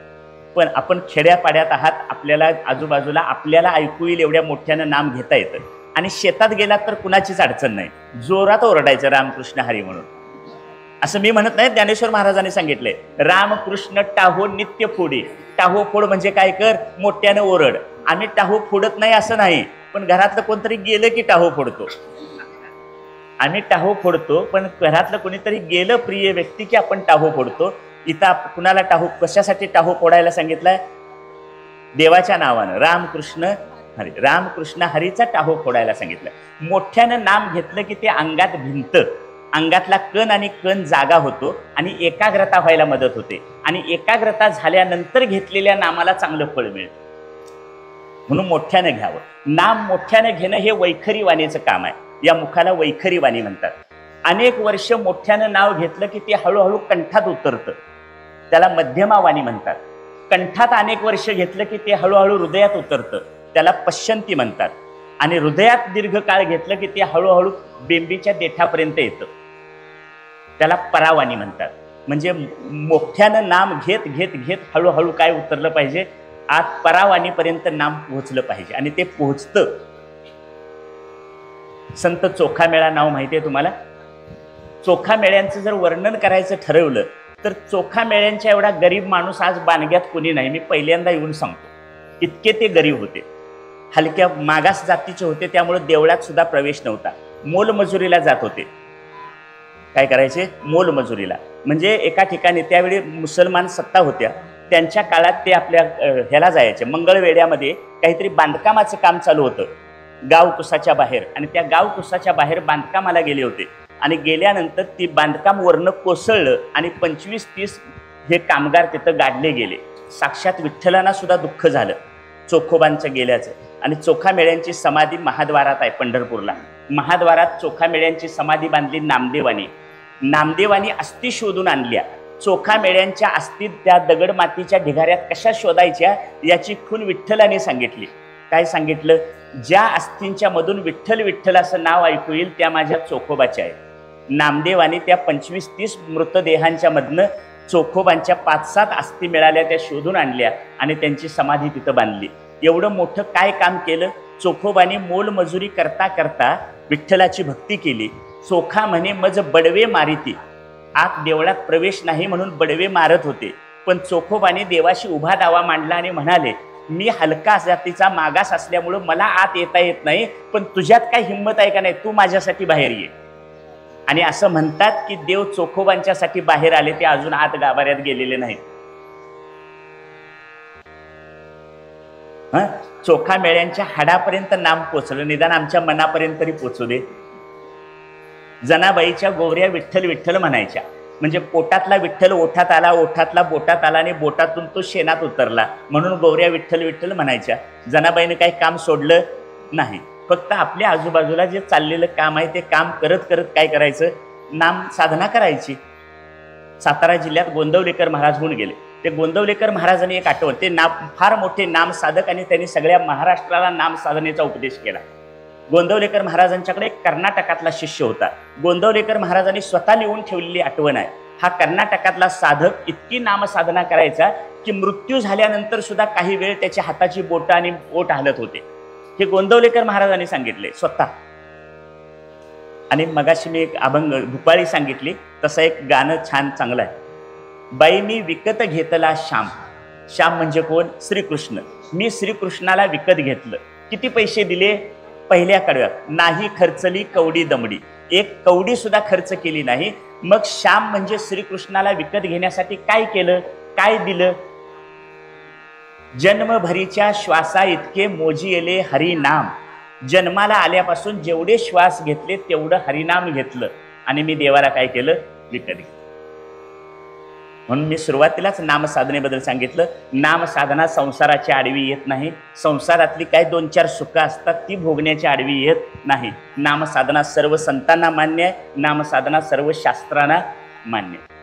पण आपण खेड्यापाड्यात आहात, आपल्याला आजूबाजूला आपल्याला ऐकू येईल एवढ्या मोठ्यानं नाम घेता येतं. आणि शेतात गेलात तर कुणाचीच अडचण नाही, जोरात ओरडायचं रामकृष्ण हरी म्हणून. असं मी म्हणत नाही, ज्ञानेश्वर महाराजांनी सांगितलंय, रामकृष्ण टाहो नित्य फोडी. टाहो फोड म्हणजे काय? कर, मोठ्यानं ओरड. आम्ही टाहो फोडत नाही असं नाही, पण घरातलं कोणतरी गेलं की टाहो फोडतो. आम्ही टाहो फोडतो, पण घरातलं कोणीतरी गेलं प्रिय व्यक्ती की आपण टाहो फोडतो. इथं कुणाला टाहो, कशासाठी टाहो फोडायला सांगितलंय? देवाच्या नावानं, रामकृष्ण हरी, रामकृष्ण हरीचा टाहो फोडायला सांगितलं. मोठ्यानं नाम घेतलं की ते अंगात भिंत, अंगातला कण आणि कण जागा होतो आणि एकाग्रता व्हायला मदत होते. आणि एकाग्रता झाल्यानंतर घेतलेल्या नामाला चांगलं फळ मिळतं. म्हणून मोठ्यानं घ्यावं. नाम मोठ्यानं घेणं हे वैखरी वाणीचं काम आहे. या मुखाला वैखरी वाणी म्हणतात. अनेक वर्ष मोठ्यानं नाव घेतलं की ते हळूहळू कंठात उतरतं, त्याला मध्यमा वाणी म्हणतात. कंठात अनेक वर्ष घेतलं की ते हळूहळू हृदयात उतरतं, त्याला पश्यंती म्हणतात. आणि हृदयात दीर्घ काळ घेतलं की ते हळूहळू बेंबीच्या देठापर्यंत येतं, त्याला परावाणी म्हणतात. म्हणजे मोठ्यानं नाम घेत घेत घेत हळूहळू काय उतरलं पाहिजे? आत परावाणीपर्यंत नाम पोहोचलं पाहिजे आणि ते पोहोचतं. संत चोखामेळा नाव माहिती आहे तुम्हाला? चोखामेळ्यांचं जर वर्णन करायचं ठरवलं तर चोखामेळ्यांच्या एवढा गरीब माणूस आज बाणग्यात कोणी नाही. मी पहिल्यांदा येऊन सांगतो, इतके ते गरीब होते, हलक्या मागास जातीचे होते, त्यामुळे देवळात सुद्धा प्रवेश नव्हता. मोलमजुरीला जात होते. काय करायचे? मोलमजुरीला. म्हणजे एका ठिकाणी त्यावेळी मुसलमान सत्ता होत्या, त्यांच्या काळात ते आपल्या ह्याला जायचे, मंगळवेढ्यामध्ये काहीतरी बांधकामाचं काम चालू होतं गाव कुसाच्या बाहेर, आणि त्या गाव कुसाच्या बाहेर बांधकामाला गेले होते. आणि गेल्यानंतर ती बांधकाम वरनं कोसळलं आणि 25-30 हे कामगार तिथं गाडले गेले. साक्षात विठ्ठलांना सुद्धा दुःख झालं चोखोबांचं गेल्याचं. आणि चोखामेळ्यांची समाधी महाद्वारात आहे पंढरपूरला. महाद्वारात चोखामेळ्यांची समाधी बांधली नामदेवानी. नामदेवानी अस्थी शोधून आणल्या. चोखामेळ्यांच्या अस्थी त्या दगड मातीच्या ढिगाऱ्यात कशा शोधायच्या याची खूण विठ्ठलाने सांगितली. काय सांगितलं? ज्या अस्थींच्या मधून विठ्ठल विठ्ठल असं नाव ऐकू येईल त्या माझ्या चोखोबाच्या आहेत. नामदेवानी त्या 25-30 मृतदेहांच्या मधनं चोखोबांच्या 5-7 अस्थी मिळाल्या, त्या शोधून आणल्या आणि त्यांची समाधी तिथं बांधली. एवढं मोठं काय काम केलं? चोखोबाने मोलमजुरी करता करता विठ्ठलाची भक्ती केली. चोखा म्हणे मज बडवे मारिती. आत देवळात प्रवेश नाही म्हणून बडवे मारत होते, पण चोखोबाने देवाशी उभा दावा मांडला आणि म्हणाले, मी हलका जातीचा मागास असल्यामुळं मला आत येता येत नाही, पण तुझ्यात काय हिंमत आहे का नाही, तू माझ्यासाठी बाहेर ये. आणि असं म्हणतात की देव चोखोबांच्यासाठी बाहेर आले, ते अजून आत गाभाऱ्यात गेलेले नाहीत. चोखामेळ्यांच्या हाडापर्यंत नाम पोचलं, निदान आमच्या मनापर्यंत तरी पोचू दे. जनाबाईच्या गोवऱ्या विठ्ठल विठ्ठल म्हणायच्या, म्हणजे पोटातला विठ्ठल ओठात आला, ओठातला बोटात आला आणि बोटातून तो शेणात उतरला, म्हणून गोवऱ्या विठ्ठल विठ्ठल म्हणायच्या. जनाबाईने काही काम सोडलं नाही, फक्त आपल्या आजूबाजूला जे चाललेलं काम आहे ते काम करत करत काय करायचं? नाम साधना करायची. सातारा जिल्ह्यात गोंदवलेकर महाराज होऊन गेले. ते गोंदवलेकर महाराजांनी एक आठवण, ते फार मोठे नाम साधक आणि त्यांनी सगळ्या महाराष्ट्राला नाम साधनेचा उपदेश केला. गोंदवलेकर महाराजांच्याकडे एक कर्नाटकातला शिष्य होता. गोंदवलेकर महाराजांनी स्वतः लिहून ठेवलेली आठवण आहे. हा कर्नाटकातला साधक इतकी नामसाधना करायचा की मृत्यू झाल्यानंतर सुद्धा काही वेळ त्याच्या हाताची बोटं आणि ओठ हलत होते. हे गोंदवलेकर महाराजांनी सांगितले स्वतः. आणि मगाशी मी एक अभंग भूपाळी सांगितली, तसं एक गाणं छान चांगलं आहे. बाई मी विकत घेतला श्याम. श्याम म्हणजे कोण? श्रीकृष्ण. मी श्रीकृष्णाला विकत घेतलं. किती पैसे दिले? पहिल्या कडव्यात. नाही खर्चली कवडी दमडी. एक कवडी सुद्धा खर्च केली नाही. मग श्याम म्हणजे श्रीकृष्णाला विकत घेण्यासाठी काय केलं? काय दिलं? जन्मभरीच्या श्वासा इतके मोजी येले हरिनाम. जन्माला आल्यापासून जेवढे श्वास घेतले तेवढं हरिनाम घेतलं आणि मी देवाला काय केलं? विकत घेतलं. म्हणून मी सुरुवातीलाच नामसाधनेबद्दल सांगितलं. नामसाधना संसाराची आडवी येत नाही. संसारातली काय 2-4 सुखं असतात ती भोगण्याची आडवी येत नाही. नामसाधना सर्व संतांना मान्य आहे. नामसाधना सर्व शास्त्रांना मान्य आहे.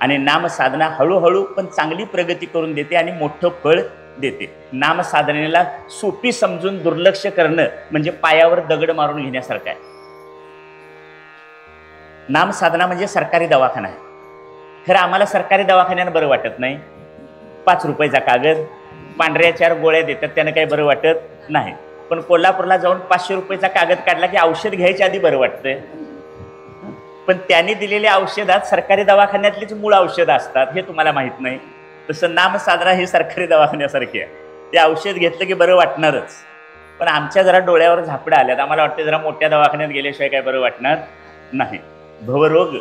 आणि नामसाधना हळूहळू पण चांगली प्रगती करून देते आणि मोठं फळ देते. नामसाधनेला सोपी समजून दुर्लक्ष करणं म्हणजे पायावर दगड मारून घेण्यासारखं आहे. नामसाधना म्हणजे सरकारी दवाखाना आहे. खरं आम्हाला सरकारी दवाखान्यानं बरं वाटत नाही. 5 रुपयाचा कागद, पांढऱ्या 4 गोळ्या देतात, त्यानं काही बरं वाटत नाही. पण कोल्हापूरला जाऊन 500 रुपयाचा कागद काढला की औषध घ्यायच्या आधी बरं वाटतंय. पण त्यांनी दिलेल्या औषधात सरकारी दवाखान्यातलीच मूळ औषधं असतात, हे तुम्हाला माहीत नाही. तसं नामसाधना ही सरकारी दवाखान्यासारखी आहे. ते औषध घेतलं की बरं वाटणारच. पण आमच्या जरा डोळ्यावर झापडं आल्यात. आम्हाला वाटतं जरा मोठ्या दवाखान्यात गेल्याशिवाय काय बरं वाटणार नाही. भवरोग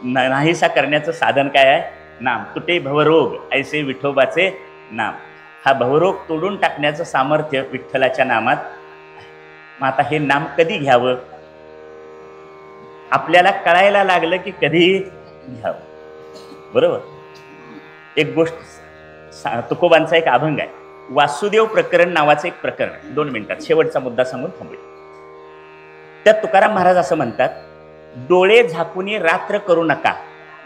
नाहीसा करण्याचं साधन काय आहे? नाम. तुटे भवरोग ऐसे विठोबाचे नाम. हा भवरोग तोडून टाकण्याचं सामर्थ्य विठ्ठलाच्या नामात. मग आता हे नाम कधी घ्यावं? आपल्याला कळायला लागलं की कधी घ्यावं. बरोबर. एक गोष्ट तुकोबांचा एक अभंग आहे, वासुदेव प्रकरण नावाचं एक प्रकरण. 2 मिनिटात शेवटचा मुद्दा सांगून थांबूया. त्यात तुकाराम महाराज असं म्हणतात, डोळे झाकुनी रात्र करू नका,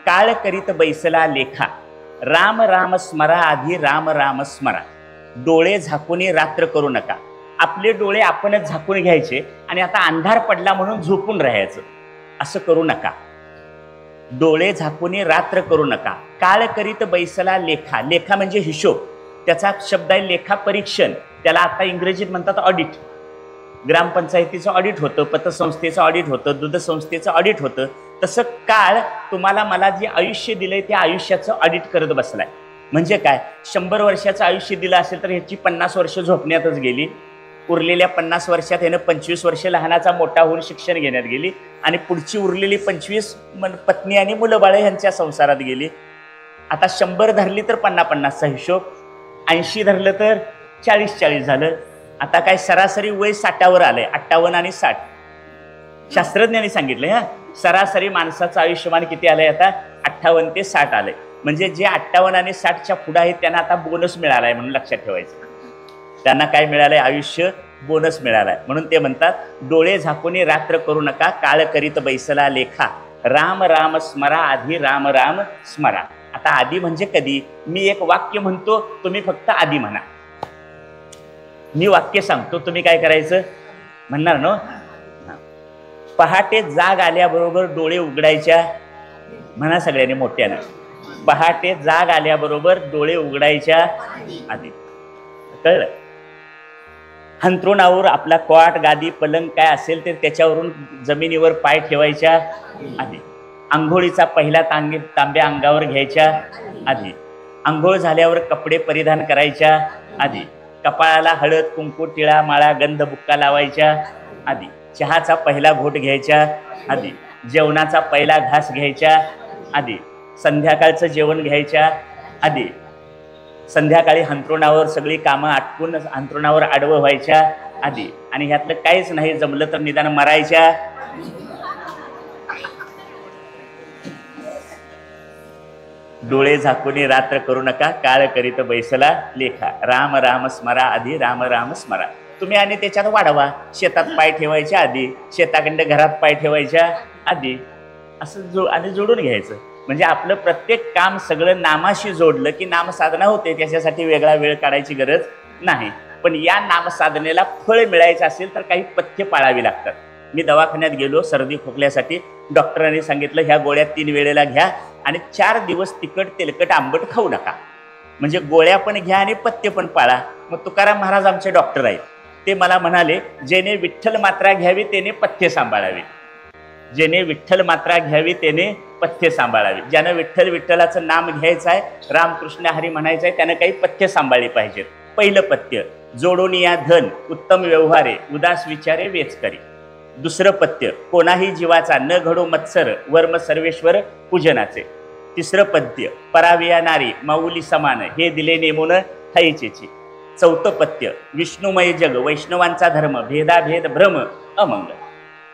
काळ करीत बैसला लेखा. राम राम स्मरा आधी राम राम स्मरा. डोळे झाकुनी रात्र करू नका. आपले डोळे आपणच झाकून घ्यायचे आणि आता अंधार पडला म्हणून झोपून राहायचं, असं करू नका. डोळे झाकुनी रात्र करू नका, काळ करीत बैसला लेखा. लेखा म्हणजे हिशोब. त्याचा शब्द आहे लेखापरीक्षण. त्याला आता इंग्रजीत म्हणतात ऑडिट. ग्रामपंचायतीचं ऑडिट होतं, पतसंस्थेचं ऑडिट होतं, दूध संस्थेचं ऑडिट होतं. तसं काळ तुम्हाला मला जे आयुष्य दिलंय त्या आयुष्याचं ऑडिट करत बसलाय. म्हणजे काय, 100 वर्षाचं आयुष्य दिलं असेल तर ह्याची 50 वर्ष झोपण्यातच गेली. उरलेल्या 50 वर्षात ह्यानं 25 वर्ष लहानाचा मोठा होऊन शिक्षण घेण्यात गेली आणि पुढची उरलेली 25 पत्नी आणि मुलं बाळे ह्यांच्या संसारात गेली. आता 100 धरली तर 50-50चा हिशोब, 80 धरलं तर 40-40 झालं. आता काय सरासरी वय 60वर आलंय. 58 आणि 60 शास्त्रज्ञांनी सांगितलंय. सरासरी माणसाचं आयुष्यमान किती आलंय आता, 58 ते 60 आलंय. म्हणजे जे 58 आणि 60च्या पुढे आहेत त्यांना आता बोनस मिळालाय म्हणून लक्षात ठेवायचं. त्यांना काय मिळालंय, आयुष्य बोनस मिळालाय. म्हणून ते म्हणतात डोळे झाकून रात्र करू नका, काळ करीत बैसला लेखा, राम राम स्मरा आधी राम राम स्मरा. आता आधी म्हणजे कधी, मी एक वाक्य म्हणतो, तुम्ही फक्त आधी म्हणा. मी वाक्य सांगतो, तुम्ही काय करायचं म्हणणार ना. पहाटे जाग आल्याबरोबर डोळे उघडायच्या, म्हणा सगळ्यांनी मोठ्यानं. पहाटे जाग आल्याबरोबर डोळे उघडायच्या आधी. कळलं. अंथरुणावर आपला क्वाट गादी पलंग काय असेल तर त्याच्यावरून जमिनीवर पाय ठेवायच्या आधी. आंघोळीचा पहिला तांब्या अंगावर घ्यायच्या आधी. आंघोळ झाल्यावर कपडे परिधान करायच्या आधी. कपाळाला हळद कुंकू टिळा माळा गंध बुक्का लावायच्या आधी. चहाचा पहिला घोट घ्यायच्या आधी. जेवणाचा पहिला घास घ्यायच्या आधी. संध्याकाळचं जेवण घ्यायच्या आधी. संध्याकाळी अंथरुणावर सगळी कामं आटपून अंथरुणावर आडवं व्हायच्या आधी. आणि ह्यातलं काहीच नाही जमलं तर निदान मरायच्या. डोळे झाकून रात्र करू नका, काळ करीत बैसला लेखा, राम राम स्मरा आधी राम राम स्मरा. तुम्ही आणि त्याच्यात वाढवा. शेतात पाय ठेवायच्या आधी, शेताखंड घरात पाय ठेवायच्या आधी. असं आणि जोडून घ्यायचं. म्हणजे आपलं प्रत्येक काम सगळं नामाशी जोडलं की नामसाधना होते. त्याच्यासाठी वेगळा वेळ काढायची गरज नाही. पण या नामसाधनेला फळ मिळायचं असेल तर काही पथ्य पाळावी लागतात. मी दवाखान्यात गेलो सर्दी खोकल्यासाठी. डॉक्टरांनी सांगितलं ह्या गोळ्या 3 वेळेला घ्या आणि 4 दिवस तिखट तेलकट आंबट खाऊ नका. म्हणजे गोळ्या पण घ्या आणि पथ्य पण पाळा. मग तुकाराम महाराज आमचे डॉक्टर आहेत. ते मला म्हणाले जेने विठ्ठल मात्रा घ्यावी त्याने पथ्य सांभाळावे. जेने विठ्ठल मात्रा घ्यावी त्याने पथ्य सांभाळावी. ज्यानं विठ्ठल विठ्ठलाचं नाम घ्यायचं आहे, रामकृष्ण हरी म्हणायचं आहे, त्यानं काही पथ्य सांभाळली पाहिजेत. पहिलं पथ्य, जोडून या धन उत्तम व्यवहारे उदास विचारे वेच करी. दुसरं पथ्य, कोणाही जीवाचा न घडो मत्सर वर्म सर्वेश्वर पूजनाचे. तिसरं पथ्य, पराविया नारी माऊली समान हे दिले नेमून ठाईचेची. चौथं पथ्य, विष्णुमय जग वैष्णवांचा धर्म भेदाभेद भ्रम अमंगल.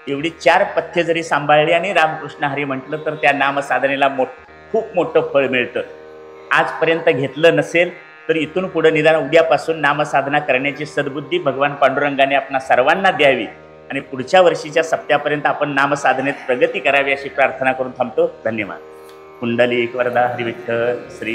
एवढी 4 पथ्य जरी सांभाळली आणि रामकृष्ण हरी म्हटलं तर त्या नामसाधनेला खूप मोठं फळ मिळतं. आजपर्यंत घेतलं नसेल तर इथून पुढे निदान उद्यापासून नामसाधना करण्याची सद्बुद्धी भगवान पांडुरंगाने आपणा सर्वांना द्यावी आणि पुढच्या वर्षीच्या सप्त्यापर्यंत आपण नामसाधनेत प्रगती करावी अशी प्रार्थना करून थांबतो. धन्यवाद. कुंडलिक वरदा हरी विठ्ठल श्री